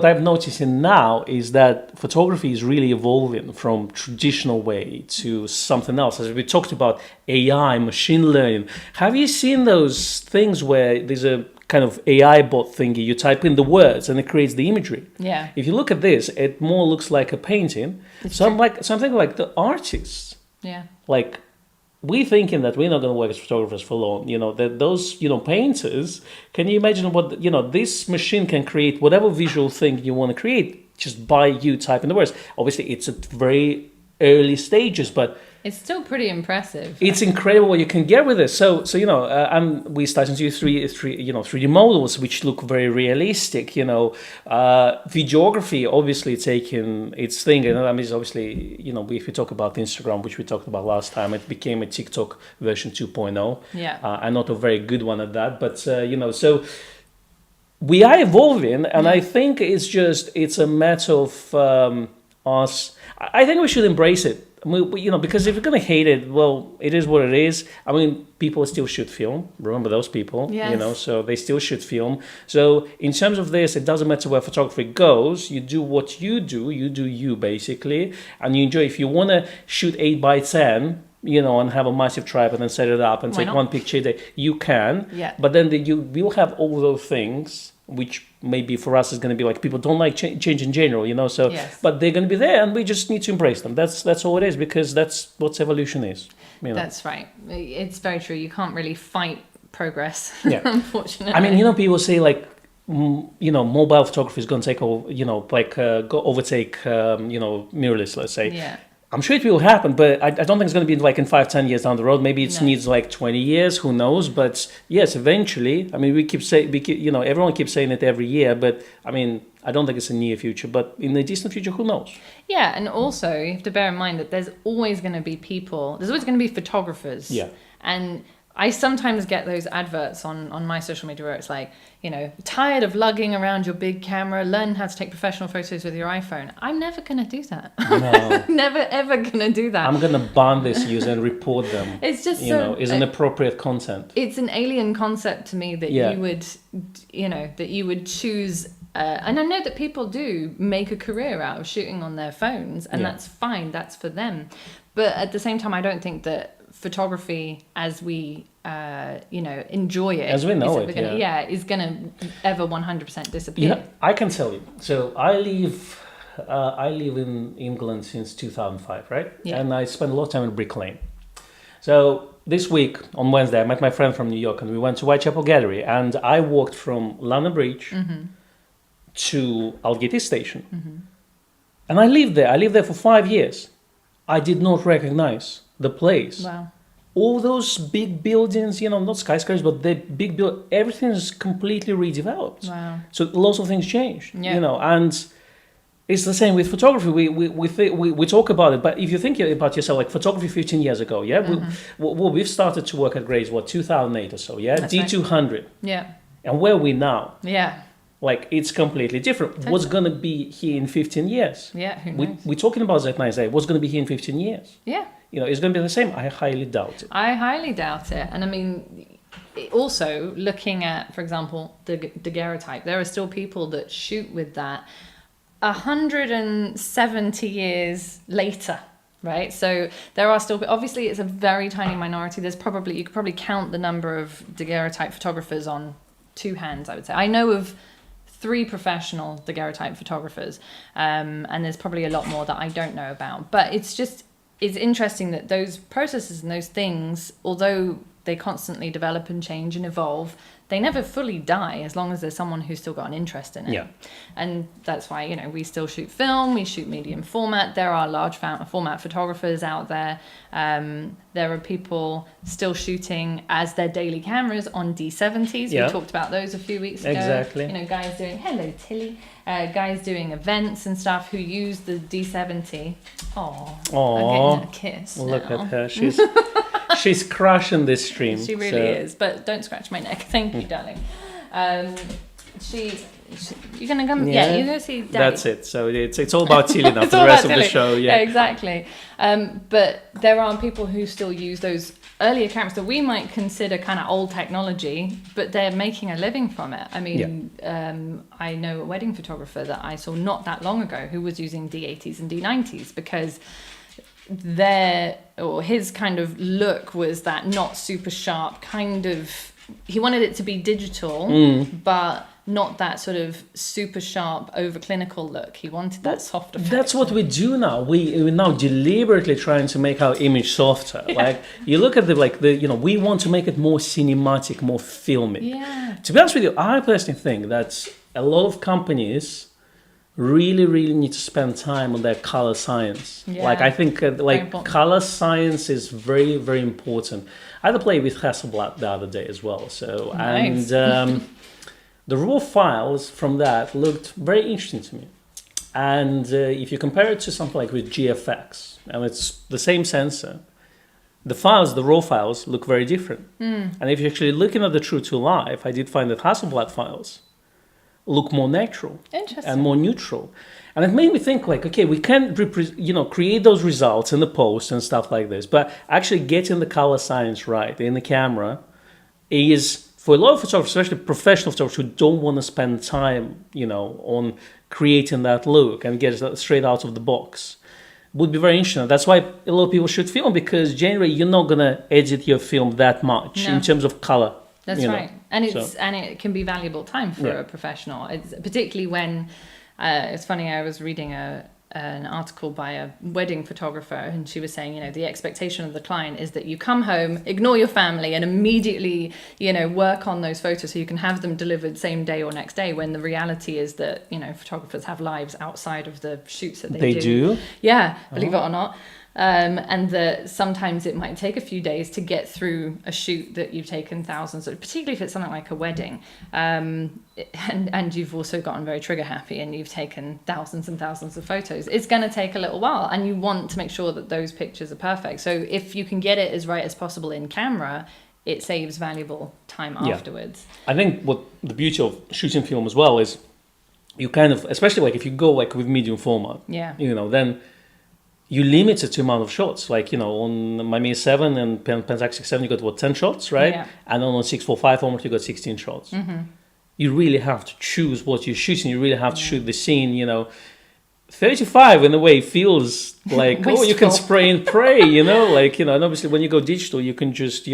I've noticed now is that photography is really evolving from traditional way to something else. As we talked about AI, machine learning. Have you seen those things where there's a kind of AI bot thingy, you type in the words and it creates the imagery? Yeah. If you look at this, it more looks like a painting. Something like the artists. Yeah. Like, we thinking that we're not going to work as photographers for long, you know, that those, you know, painters, can you imagine what, you know, this machine can create whatever visual thing you want to create just by you typing the words. Obviously, it's at very early stages, but it's still pretty impressive. It's incredible what you can get with it. So you know, and we started to use 3D models, which look very realistic. You know, videography obviously taking its thing, and I mean, it's obviously, you know, if you talk about Instagram, which we talked about last time, it became a TikTok version 2.0. Yeah, and not a very good one at that, but you know, so we are evolving, and I think it's a matter of us. I think we should embrace it. You know, because if you're going to hate it, well, it is what it is. I mean, people still should film. Remember those people, yes. You know, so they still should film. So in terms of this, it doesn't matter where photography goes. You do what you do you basically, and you enjoy. If you want to shoot 8x10, and have a massive tripod and set it up and Why take not? one picture a day. You can, Yeah. but then you will have all those things, which maybe for us is going to be like people don't like change in general, so, Yes. but they're going to be there and we just need to embrace them. That's all it is, because that's what evolution is. That's right. It's very true. You can't really fight progress, Yeah. unfortunately. I mean, people say like, mobile photography is going to take over, go overtake, mirrorless, let's say. Yeah. I'm sure it will happen, but I don't think it's going to be like in 5-10 years down the road. Maybe it No. needs like 20 years, who knows? But yes, eventually. I mean, everyone keeps saying it every year, but I mean, I don't think it's a near future, but in the distant future, who knows? Yeah, and also you have to bear in mind that there's always going to be photographers. Yeah. And I sometimes get those adverts on my social media where it's like, tired of lugging around your big camera, learn how to take professional photos with your iPhone. I'm never going to do that. No. Never, ever going to do that. I'm going to ban this user and report them. It's just is inappropriate content. It's an alien concept to me that Yeah. you would choose. And I know that people do make a career out of shooting on their phones, and Yeah. that's fine. That's for them. But at the same time, I don't think that photography, as we enjoy it, As we know is it, gonna, yeah. is gonna ever 100% disappear. Yeah, I can tell you. So I live in England since 2005, right? Yeah. And I spent a lot of time in Brick Lane. So this week on Wednesday, I met my friend from New York, and we went to Whitechapel Gallery, and I walked from London Bridge to Aldgate East Station, and I lived there. I lived there for 5 years. I did not recognize the place. Wow. All those big buildings, not skyscrapers, but the big everything is completely redeveloped. Wow. So lots of things changed, Yeah. and it's the same with photography. We talk about it, but if you think about yourself, like photography 15 years ago, yeah, we've started to work at Grace, 2008 or so, yeah, That's right. D200, Yeah. and where are we now? Yeah. Like, it's completely different. Totally. What's going to be here in 15 years? Yeah. Who knows? We're talking about Z9A. What's going to be here in 15 years? Yeah. It's going to be the same. I highly doubt it. I highly doubt it. And I mean, also looking at, for example, the Daguerreotype, there are still people that shoot with that 170 years later, right? So there are still, obviously it's a very tiny minority. You could probably count the number of Daguerreotype photographers on two hands, I would say. I know of 3 professional Daguerreotype photographers, and there's probably a lot more that I don't know about. But it's interesting that those processes and those things, although they constantly develop and change and evolve, they never fully die as long as there's someone who's still got an interest in it. Yeah. And that's why, we still shoot film, we shoot medium format. There are large format photographers out there. There are people still shooting as their daily cameras on D70s. Yeah. We talked about those a few weeks ago. Exactly. Guys doing, hello Tilly, guys doing events and stuff who use the D70. Oh, I'm getting a kiss Look now. at her. She's crushing this stream. She really is, but don't scratch my neck. Thank you, darling. You're gonna come. Yeah, you're gonna see Daddy. That's it. So it's all about Tilly now for It's the all rest about of the Tilly. show. Yeah. Exactly. But there are people who still use those earlier cameras that we might consider kind of old technology, but they're making a living from it. I mean, I know a wedding photographer that I saw not that long ago who was using D80s and D90s because his kind of look was that not super sharp kind of. He wanted it to be digital, but not that sort of super sharp, over clinical look. He wanted that soft effect. That's what we do now. We're now deliberately trying to make our image softer. Yeah. Like, you look at we want to make it more cinematic, more filmic. Yeah. To be honest with you, I personally think that a lot of companies really, really need to spend time on their color science. Yeah. Like, I think color science is very, very important. I had to play with Hasselblad the other day as well. So, nice. And the raw files from that looked very interesting to me. And if you compare it to something like with GFX, and it's the same sensor, the raw files look very different. And if you're actually looking at the true to life, I did find that Hasselblad files look more natural and more neutral. And it made me think okay, we can create those results in the post and stuff like this, but actually getting the color science right in the camera is, for a lot of photographers, especially professional photographers who don't want to spend time, on creating that look and get it straight out of the box, would be very interesting. That's why a lot of people should film, because generally you're not gonna edit your film that much in terms of color. That's right, and it can be valuable time for a professional. It's particularly when it's funny. I was reading an article by a wedding photographer, and she was saying, the expectation of the client is that you come home, ignore your family, and immediately, work on those photos so you can have them delivered same day or next day, when the reality is that, photographers have lives outside of the shoots that they do. Yeah, believe it or not. And that sometimes it might take a few days to get through a shoot that you've taken thousands of, particularly if it's something like a wedding. And you've also gotten very trigger happy and you've taken thousands and thousands of photos. It's going to take a little while, and you want to make sure that those pictures are perfect. So if you can get it as right as possible in camera, it saves valuable time afterwards. I think what the beauty of shooting film as well is you kind of, especially like if you go like with medium format, then you limit it to amount of shots. Like, on my Mi 7 and Pentax 6-7, you got 10 shots, right? Yeah. And on 645 format, you got 16 shots. Mm-hmm. You really have to choose what you're shooting. You really have to shoot the scene, 35 in a way feels like, you can spray and pray, and obviously when you go digital, you can just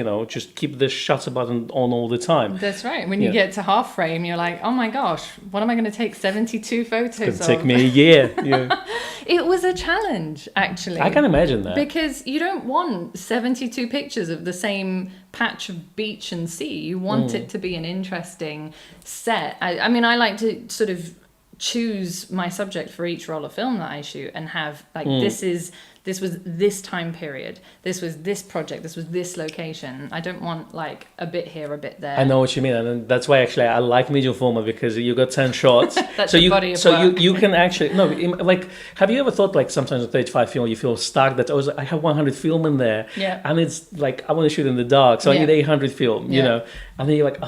keep the shutter button on all the time. That's right. When you get to half frame, you're like, oh my gosh, what am I going to take 72 photos of? It's going to take me a year. Yeah. It was a challenge, actually. I can imagine that. Because you don't want 72 pictures of the same patch of beach and sea. You want it to be an interesting set. I mean, I like to sort of choose my subject for each roll of film that I shoot and have like this was this time period, this was this project, this was this location. I don't want like a bit here, a bit there. I know what you mean, and that's why actually I like medium format, because you got 10 shots. That's so your body of work. you can actually like, have you ever thought like sometimes with 35 film you feel stuck, that I have 100 film in there, and it's like I want to shoot in the dark, so I need 800 film, and then you're like,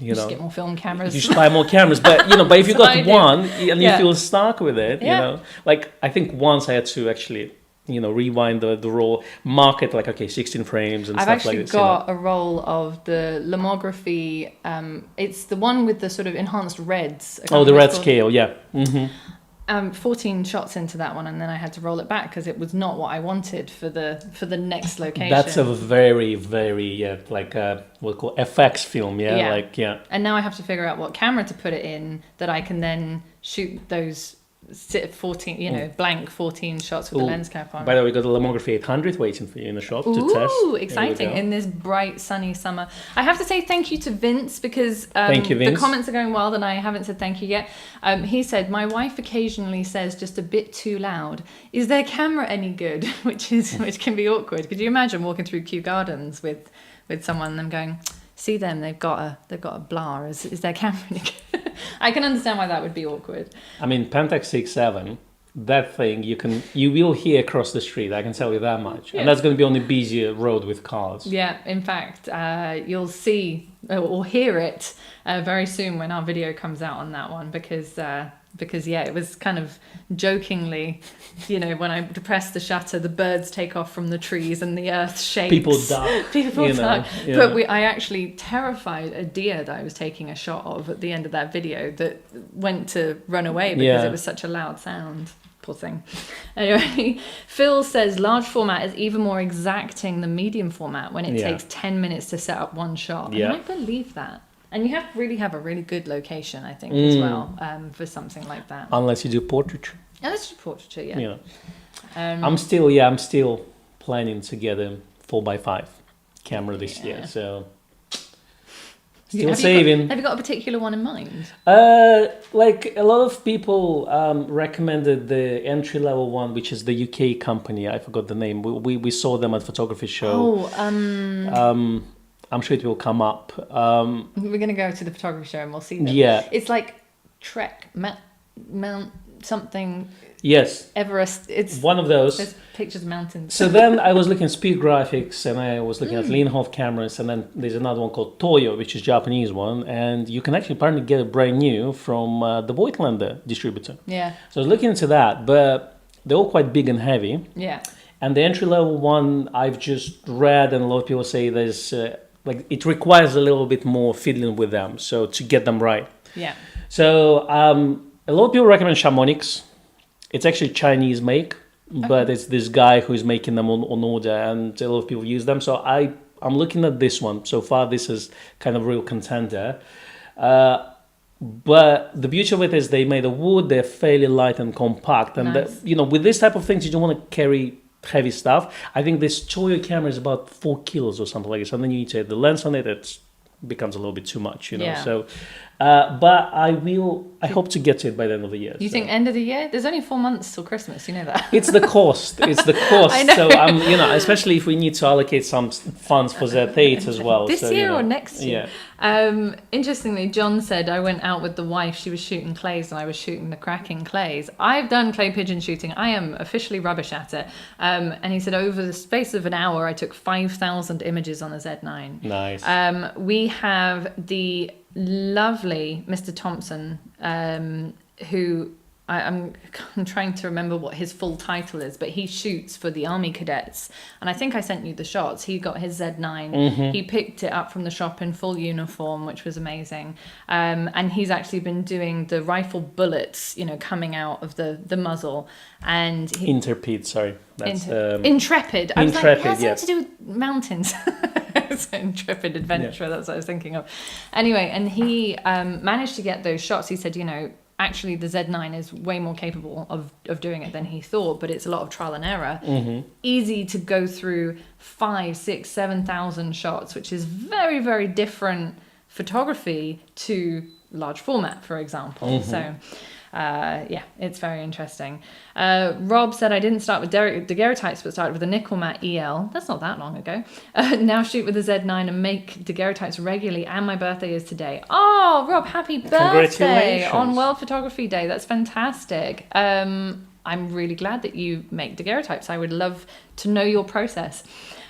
you just get more film cameras. You just buy more cameras, but but if you got one and you feel stuck with it, like I think once I had to actually rewind the roll, mark it like, okay, 16 frames and stuff like this. I've actually got a roll of the lomography. It's the one with the sort of enhanced reds. The red scale, yeah. Mm-hmm. 14 shots into that one, and then I had to roll it back because it was not what I wanted for the next location. That's a very, very like what we call FX film, And now I have to figure out what camera to put it in that I can then shoot those 14, blank 14 shots with the lens cap on. By the way, we got the lomography 800 waiting for you in the shop to test. Ooh, exciting! In this bright, sunny summer. I have to say thank you to Vince, because thank you, Vince. The comments are going well, and I haven't said thank you yet. He said, my wife occasionally says just a bit too loud, is their camera any good? which can be awkward. Could you imagine walking through Kew Gardens with someone and them going, see them, they've got a blah, is their camera any good? I can understand why that would be awkward. I mean, Pentax 6-7, that thing you will hear across the street, I can tell you that much. Yeah. And that's going to be on a busier road with cars. Yeah, in fact, you'll see or hear it very soon when our video comes out on that one, because it was kind of jokingly, when I press the shutter, the birds take off from the trees and the earth shakes. People die. But I actually terrified a deer that I was taking a shot of at the end of that video that went to run away because it was such a loud sound. Poor thing. Anyway, Phil says large format is even more exacting than medium format when it takes 10 minutes to set up one shot. Yeah. And I believe that. And you have to have a really good location, I think, as well, for something like that. Unless you do portraiture. Unless you do portraiture, yeah. I'm still planning to get a 4x5 camera this year, so still saving. Have you got a particular one in mind? Like a lot of people recommended the entry-level one, which is the UK company. I forgot the name. We saw them at photography show. I'm sure it will come up. We're going to go to the photography show and we'll see them. Yeah. It's like Trek, Mount something. Yes. Everest. It's one of those. There's pictures of mountains. So then I was looking at Speed Graphics, and I was looking at Linhof cameras, and then there's another one called Toyo, which is a Japanese one, and you can actually apparently get it brand new from the Voigtlander distributor. Yeah. So I was looking into that, but they're all quite big and heavy. Yeah. And the entry-level one, I've just read, and a lot of people say there's... it requires a little bit more fiddling with them, so to get them right. Yeah. So a lot of people recommend Chamonix. It's actually Chinese make. but it's this guy who's making them on order, and a lot of people use them. So I'm looking at this one. So far, this is kind of a real contender. But the beauty of it is they made of wood. They're fairly light and compact, and Nice. with this type of things, you don't want to carry heavy stuff. I think this Toyo camera is about 4 kilos or something like this, and then you need to add the lens on it. It becomes a little bit too much, Yeah. So, but I hope to get to it by the end of the year. You think end of the year? There's only 4 months till Christmas. You know that. It's the cost. It's the cost. I know. So especially if we need to allocate some funds for Z8 as well. This so, year or next year? Yeah. Interestingly, John said I went out with the wife. She was shooting clays and I was shooting the cracking clays. I've done clay pigeon shooting. I am officially rubbish at it. And he said over the space of an hour, I took 5,000 images on a Z9. Nice. We have the lovely Mr. Thompson, who I'm trying to remember what his full title is, but he shoots for the Army Cadets. And I think I sent you the shots. He got his Z9. He picked it up from the shop in full uniform, which was amazing. And he's actually been doing the rifle bullets, coming out of the muzzle. And Intrepid, sorry. That's Intrepid. I was Intrepid, like, it has something to do with mountains. It's an intrepid adventurer. That's what I was thinking of. Anyway, and he managed to get those shots. He said, actually the Z9 is way more capable of doing it than he thought, but it's a lot of trial and error. Easy to go through 5, 6, 7,000 shots, which is very, very different photography to large format, for example. So it's very interesting. Rob said I didn't start with daguerreotypes but started with a nickel matte EL. That's not that long ago. Now shoot with the Z9 and make daguerreotypes regularly, and my birthday is today. Oh, Rob, happy birthday on World Photography Day. That's fantastic. I'm really glad that you make daguerreotypes. I would love to know your process.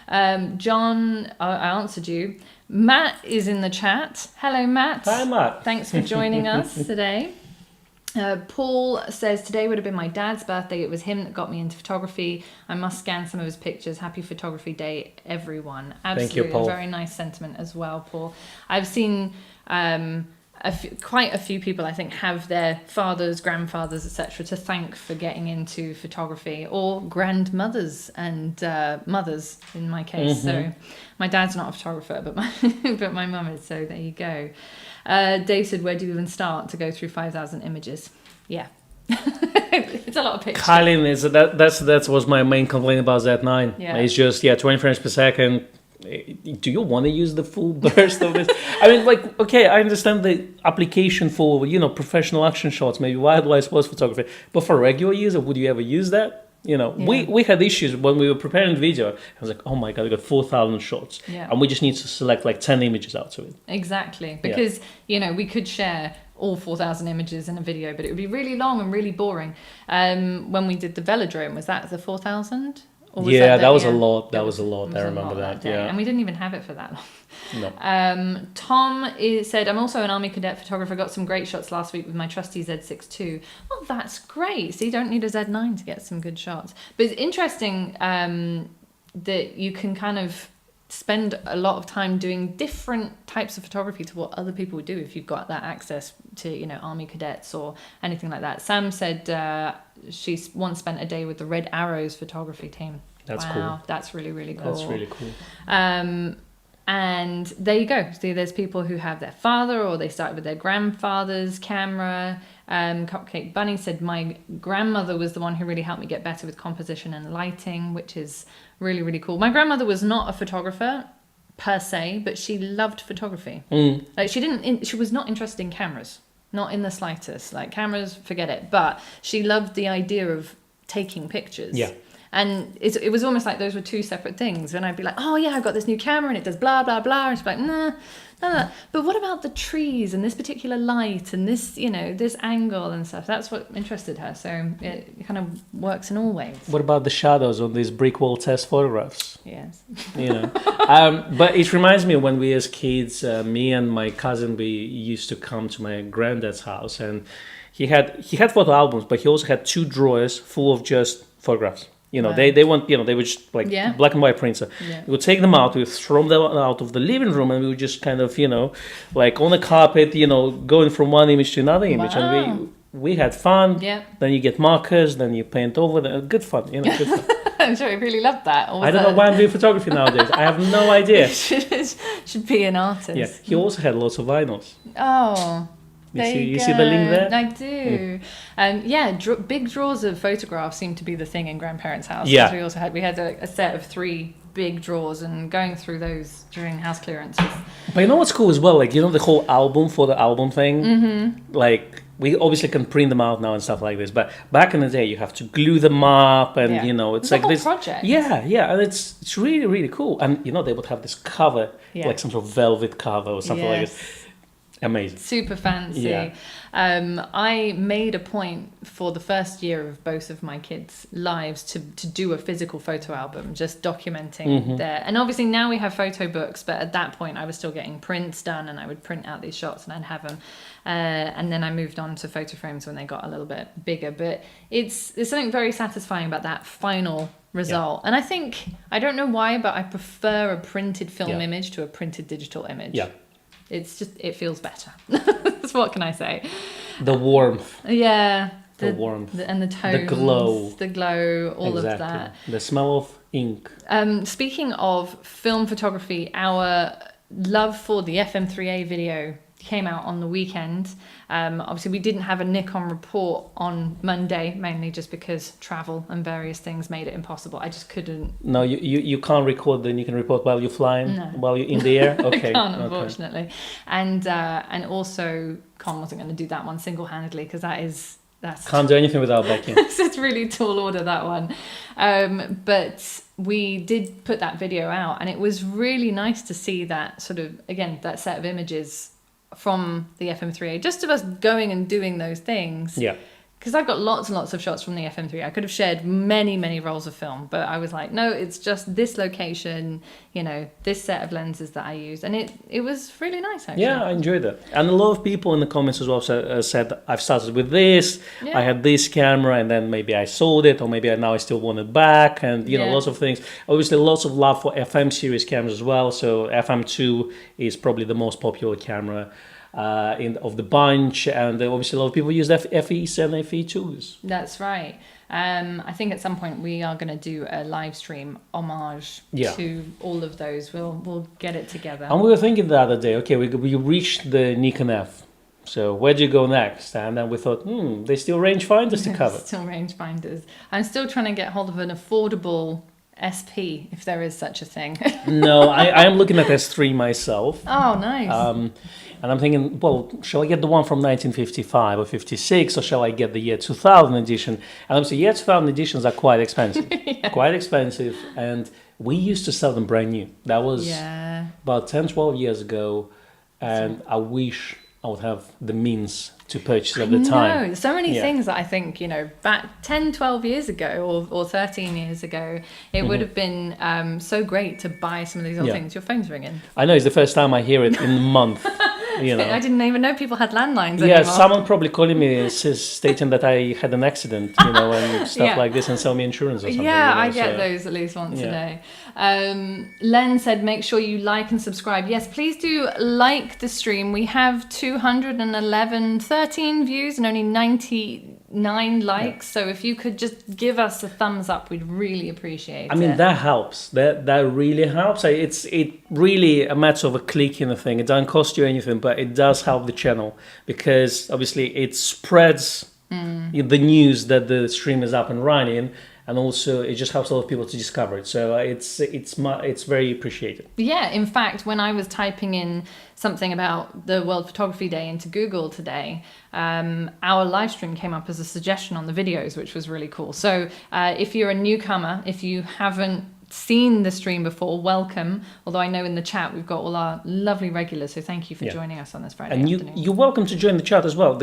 John, I answered you. Matt is in the chat. Hello, Matt. Hi, Matt. Thanks for joining us today. Paul says, today would have been my dad's birthday. It was him that got me into photography. I must scan some of his pictures. Happy Photography Day, everyone. Absolutely. Thank you, Paul. A very nice sentiment as well, Paul. I've seen quite a few people, I think, have their fathers, grandfathers, etc. to thank for getting into photography, or grandmothers and mothers in my case. So my dad's not a photographer, but my mum is, so there you go. Dave said, where do you even start to go through 5,000 images? Yeah. It's a lot of pictures. Colin, that was my main complaint about Z9. Yeah. It's just 20 frames per second. Do you want to use the full burst of it? I mean, okay, I understand the application for professional action shots, maybe wildlife sports photography, but for a regular user, would you ever use that? We had issues when we were preparing the video. I was like, oh my god, we got 4,000 shots, and we just need to select 10 images out of it. Exactly, because we could share all 4,000 images in a video, but it would be really long and really boring. When we did the velodrome, was that the 4,000? That was a lot. That was a lot. I remember that. Yeah, and we didn't even have it for that long. No. Tom said, I'm also an Army Cadet photographer. Got some great shots last week with my trusty Z6 II. Well, that's great. So you don't need a Z9 to get some good shots. But it's interesting that you can kind of spend a lot of time doing different types of photography to what other people would do if you've got that access to Army cadets or anything like that. Sam said she once spent a day with the Red Arrows photography team. That's wow, cool. That's really, really cool. That's really cool. And there you go. So there's people who have their father, or they started with their grandfather's camera. Cupcake Bunny said, my grandmother was the one who really helped me get better with composition and lighting, which is really, really cool. My grandmother was not a photographer per se, but she loved photography. She was not interested in cameras, not in the slightest. Cameras, forget it. But she loved the idea of taking pictures. Yeah. And it was almost like those were two separate things. And I'd be like, oh yeah, I've got this new camera and it does blah, blah, blah. And she'd be like, nah. But what about the trees and this particular light and this, this angle and stuff? That's what interested her. So it kind of works in all ways. What about the shadows on these brick wall test photographs? Yes. But it reminds me of when we as kids, me and my cousin, we used to come to my granddad's house, and he had photo albums, but he also had 2 drawers full of just photographs. Wow. They want, they were just black and white prints. We would take them out, we would throw them out of the living room, and we would just kind of, on the carpet, going from one image to another image. Wow. And we had fun. Yeah. Then you get markers, then you paint over them. Good fun, good fun. I'm sure I really loved that. I don't know why I'm doing photography nowadays. I have no idea. Should be an artist. Yeah, he also had lots of vinyls. Oh, You see the link there? I do. Big drawers of photographs seem to be the thing in grandparents' house. Yeah. We had a set of 3 big drawers, and going through those during house clearances. But you know what's cool as well? Like, the whole album for the album thing? Mm-hmm. Like, we obviously can print them out now and stuff like this, but back in the day, you have to glue them up, and, it's like this project. Yeah, and it's really, really cool. And, they would have this cover, like some sort of velvet cover or something like this. Amazing. Super fancy. Yeah. I made a point for the first year of both of my kids' lives to do a physical photo album, just documenting their... And obviously now we have photo books, but at that point I was still getting prints done, and I would print out these shots and I'd have them. And then I moved on to photo frames when they got a little bit bigger. But there's something very satisfying about that final result. And I don't know why, but I prefer a printed film image to a printed digital image. Yeah. It feels better. That's what can I say? The warmth. Yeah. The warmth. And the tones. The glow, all of that. The smell of ink. Speaking of film photography, our love for the FM3A video came out on the weekend. Obviously, we didn't have a Nikon report on Monday, mainly just because travel and various things made it impossible. I just couldn't. No, you can't record the Nikon report while you're flying, while you're in the air? Okay. I can't, unfortunately. And also, Con wasn't going to do that one single-handedly, because that's can't do anything without Becky. It's really tall order, that one. But we did put that video out, and it was really nice to see that sort of, again, that set of images from the FM3A, just of us going and doing those things. Yeah. Because I've got lots and lots of shots from the FM3A. I could have shared many, many rolls of film, but I was like, no, it's just this location, this set of lenses that I used. And it was really nice, actually. Yeah, I enjoyed it. And a lot of people in the comments as well said, I've started with this, I had this camera, and then maybe I sold it, or maybe now I still want it back, and, lots of things. Obviously, lots of love for FM series cameras as well. So FM2 is probably the most popular camera of the bunch, and obviously a lot of people use FEs and FE2s. That's right. I think at some point we are going to do a live stream homage to all of those. We'll get it together. And we were thinking the other day, okay, we reached the Nikon F, so where do you go next? And then we thought, they still rangefinders to cover. Still rangefinders. I'm still trying to get hold of an affordable SP, if there is such a thing. No, I am looking at S3 myself. Oh, nice. And I'm thinking, well, shall I get the one from 1955 or 56, or shall I get the year 2000 edition? And obviously, year 2000 editions are quite expensive. Quite expensive. And we used to sell them brand new. That was about 10, 12 years ago. And I wish I would have the means to purchase at the time. No, so many things that I think, back 10, 12 years ago or 13 years ago, it would have been so great to buy some of these other things. Your phone's ringing. I know, it's the first time I hear it in a month. I didn't even know people had landlines anymore. Yeah, someone probably calling me stating that I had an accident, and stuff like this, and sell me insurance or something. Yeah, I get those at least once a day. Len said, make sure you like and subscribe. Yes, please do like the stream. We have 13 views and only 99 likes. So if you could just give us a thumbs up, we'd really appreciate it. I mean, that helps. That really helps. It's really a matter of a click in the thing. It doesn't cost you anything, but it does help the channel, because obviously it spreads the news that the stream is up and running, and also it just helps a lot of people to discover it. So it's very appreciated. Yeah, in fact, when I was typing in something about the World Photography Day into Google today, our live stream came up as a suggestion on the videos, which was really cool. So if you're a newcomer, if you haven't seen the stream before, welcome. Although I know in the chat we've got all our lovely regulars, so thank you for joining us on this Friday afternoon. You're welcome to join the chat as well.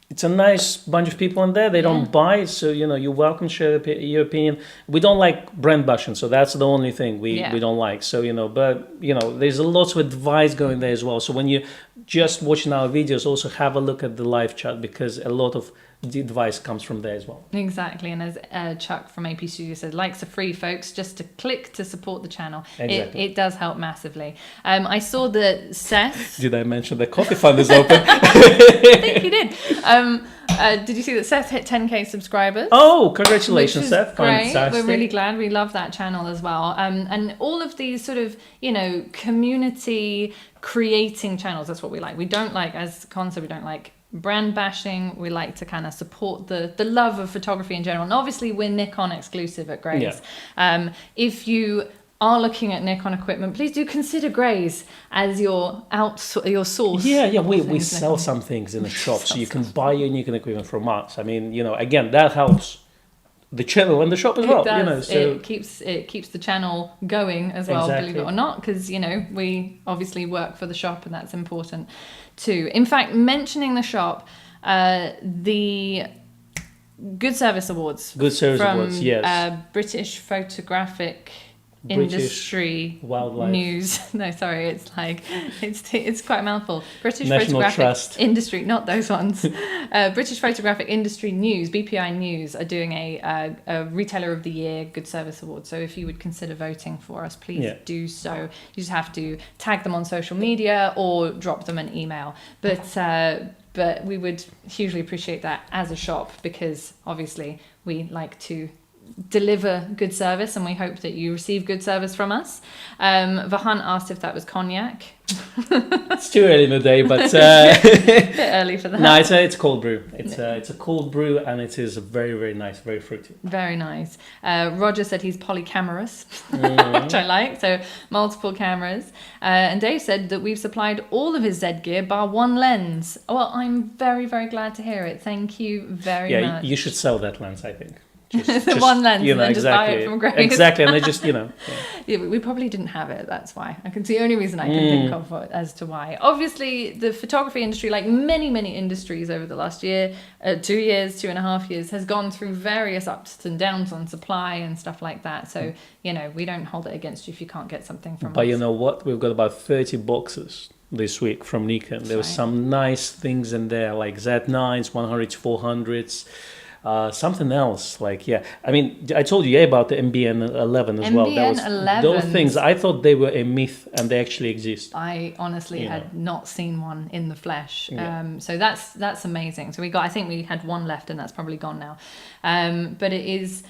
It's a nice bunch of people in there. They don't buy, so you're welcome to share your opinion. We don't like brand bashing, so that's the only thing we don't like. So but there's a lot of advice going there as well. So when you're just watching our videos, also have a look at the live chat, because a lot of the advice comes from there as well. Exactly, and as Chuck from AP Studio said, likes are free, folks. Just to click to support the channel. Exactly. It does help massively. I saw that Seth. Did I mention the coffee fund is open? I think you did. Did you see that Seth hit 10k subscribers? Oh, congratulations, Seth. Great. Fantastic. We're really glad. We love that channel as well. And all of these sort of, community creating channels, that's what we like. We don't like, as Con said, we don't like brand bashing. We like to kind of support the love of photography in general. And obviously we're Nikon exclusive at Grays. Yeah. If you are looking at Nikon equipment, please do consider Grays as your source. Yeah, we sell some things in the shop, so you can buy your Nikon equipment from us. I mean, again, that helps the channel and the shop as well. Does. So it keeps the channel going as well, Exactly. believe it or not, because we obviously work for the shop, and that's important too. In fact, mentioning the shop, the Good Service Awards. Good Service from, Awards, yes. British Photographic British Industry Wildlife News. No, sorry, it's quite a mouthful. British National Photographic Trust. Industry, not those ones. British Photographic Industry News, BPI News, are doing a Retailer of the Year Good Service Award. So if you would consider voting for us, please do so. You just have to tag them on social media or drop them an email. But we would hugely appreciate that as a shop, because obviously we like to deliver good service, and we hope that you receive good service from us. Vahan asked if that was cognac. It's too early in the day, but A bit early for that. no, it's cold brew. It's a cold brew, and it is very, very nice, very fruity. Very nice. Roger said he's polycamerous, which I like. So multiple cameras. And Dave said that we've supplied all of his Z gear bar one lens. Well, I'm very, very glad to hear it. Thank you very much. You should sell that lens, I think. Just one lens, and then just buy it from Grays. Exactly, and they just, Yeah, but we probably didn't have it. That's why. It's the only reason I can think of as to why. Obviously, the photography industry, like many, many industries over the last year, 2 years, 2.5 years, has gone through various ups and downs on supply and stuff like that. So, we don't hold it against you if you can't get something from us. But you know what? We've got about 30 boxes this week from Nikon. There was some nice things in there, like Z9s, 100s, 400s. Something else, I told you about the MBN 11 as well. MBN 11. Those things, I thought they were a myth, and they actually exist. I honestly had not seen one in the flesh. Yeah. So that's amazing. So I think we had one left, and that's probably gone now. But it is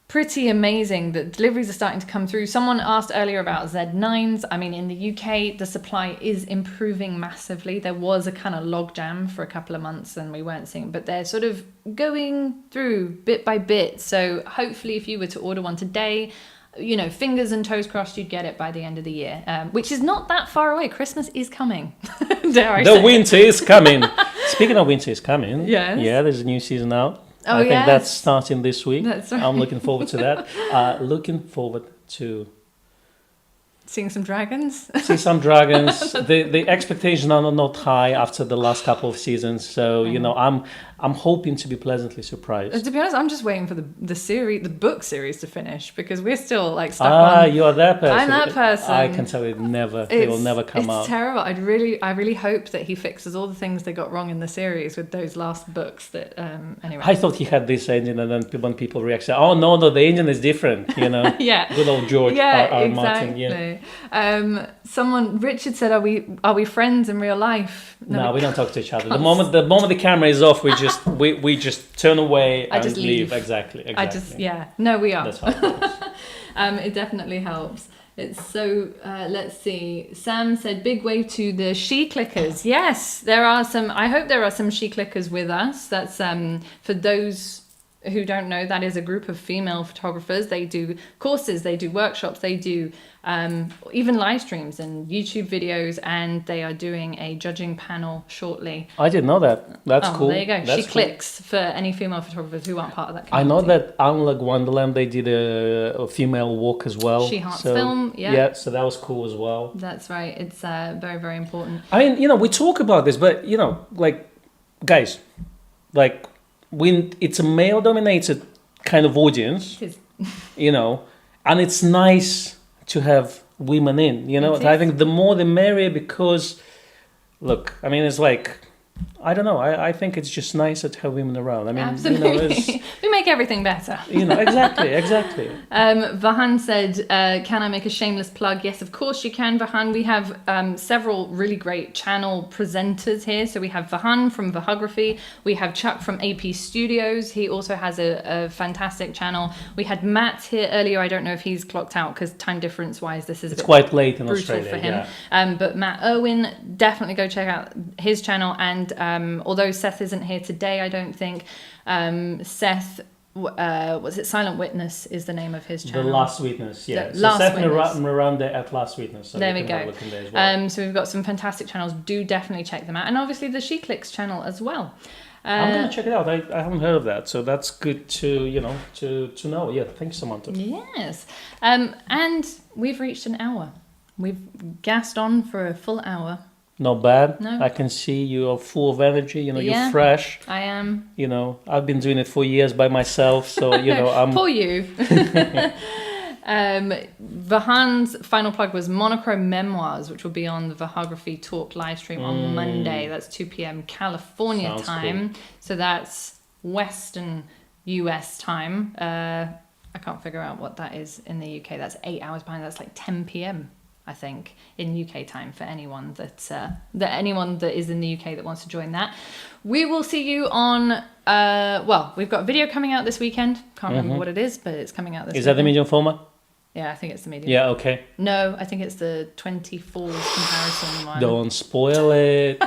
pretty amazing that deliveries are starting to come through. Someone asked earlier about Z9s. I mean, in the UK, the supply is improving massively. There was a kind of logjam for a couple of months, and we weren't seeing, but they're sort of going through bit by bit. So hopefully, if you were to order one today, fingers and toes crossed, you'd get it by the end of the year, which is not that far away. Christmas is coming. Dare I say. The winter is coming. Speaking of winter is coming, yes. Yeah, there's a new season out. Oh, I think that's starting this week. That's right. I'm looking forward to that. Looking forward to seeing some dragons. See some dragons. The expectations are not high after the last couple of seasons, so I'm hoping to be pleasantly surprised. To be honest, I'm just waiting for the book series to finish, because we're still stuck on. You're that person. I'm that person. I can tell it will never come out. It's terrible. I really hope that he fixes all the things they got wrong in the series with those last books. That anyway. I thought he had this engine, and then when people react, say, "Oh no, the engine is different." Yeah. Good old George R. Martin. Yeah. Richard said, "Are we friends in real life?" No, we don't talk to each other. The moment the camera is off, we just turn away and just leave. Exactly. No, we are. That's how it goes. It definitely helps. It's so. Let's see. Sam said, "Big wave to the she clickers." Yes, there are some. I hope there are some she clickers with us. That's for those who don't know, that is a group of female photographers. They do courses, they do workshops, they do even live streams and YouTube videos, and they are doing a judging panel shortly. I didn't know that. That's cool. There you go. That's she clicks for any female photographers who aren't part of that community. I know community. that Unlike Wonderland, they did a female walk as well. She Hearts film, Yeah, so that was cool as well. That's right. It's very, very important. I mean, we talk about this, but, guys, when it's a male-dominated kind of audience, It is. And it's nice to have women in, I think the more the merrier, because, look, I mean, it's I don't know. I think it's just nicer to have women around. I mean, Absolutely. We make everything better. Exactly. Vahan said, can I make a shameless plug? Yes, of course you can, Vahan. We have several really great channel presenters here. So we have Vahan from Vahography. We have Chuck from AP Studios. He also has a fantastic channel. We had Matt here earlier. I don't know if he's clocked out because time difference wise, this is it's quite late in brutal Australia for him. Yeah. But Matt Irwin, definitely go check out his channel. And although Seth isn't here today, I don't think, Seth, was it Silent Witness is the name of his channel? The Last Witness, yeah. So Last Seth Witness. Miranda at Last Witness. So there we go. there as well. So we've got some fantastic channels. Do definitely check them out. And obviously the She Clicks channel as well. I'm going to check it out. I haven't heard of that. So that's good to know. Yeah, thanks, Samantha. Yes. And we've reached an hour. We've gassed on for a full hour. Not bad. No. I can see you are full of energy. Yeah, you're fresh. I am. I've been doing it for years by myself. So, I'm... Poor you. Vahan's final plug was Monochrome Memoirs, which will be on the Vahography Talk live stream on Monday. That's 2 p.m. California Sounds time. cool. So that's Western US time. I can't figure out what that is in the UK. That's 8 hours behind. That's like 10 p.m. I think in UK time for anyone that is in the UK that wants to join that. We will see you on we've got a video coming out this weekend. Can't remember what it is, but it's coming out this weekend. Is that the medium format? Yeah, I think it's the medium. Yeah, okay. No, I think it's the 24 comparison one. Don't spoil it.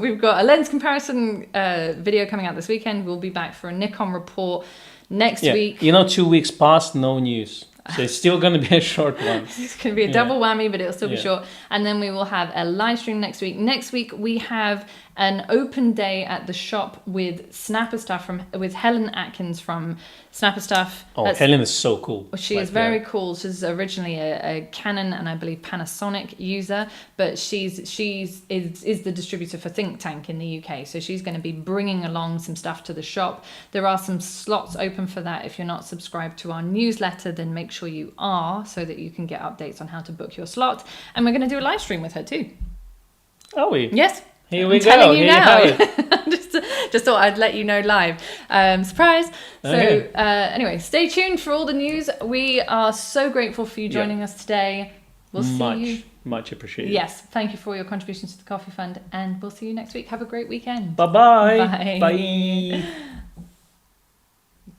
We've got a lens comparison video coming out this weekend. We'll be back for a Nikon report next week. 2 weeks past, no news. So it's still going to be a short one. It's going to be a double whammy, but it'll still be short. And then we will have a live stream next week. Next week, we have an open day at the shop with Snapper Stuff with Helen Atkins from Snapper Stuff. Helen is so cool. She is very cool. She's originally a Canon and I believe Panasonic user, but she's the distributor for Think Tank in the UK. So she's going to be bringing along some stuff to the shop. There are some slots open for that. If you're not subscribed to our newsletter, then make sure you are so that you can get updates on how to book your slot. And we're going to do a live stream with her too. Are we? Yes. Here we go. You now. just thought I'd let you know live. Surprise. Okay. So anyway, stay tuned for all the news. We are so grateful for you joining us today. We'll see you. Much appreciated. Yes. Thank you for your contributions to the Coffee Fund. And we'll see you next week. Have a great weekend. Bye-bye. Bye. Bye.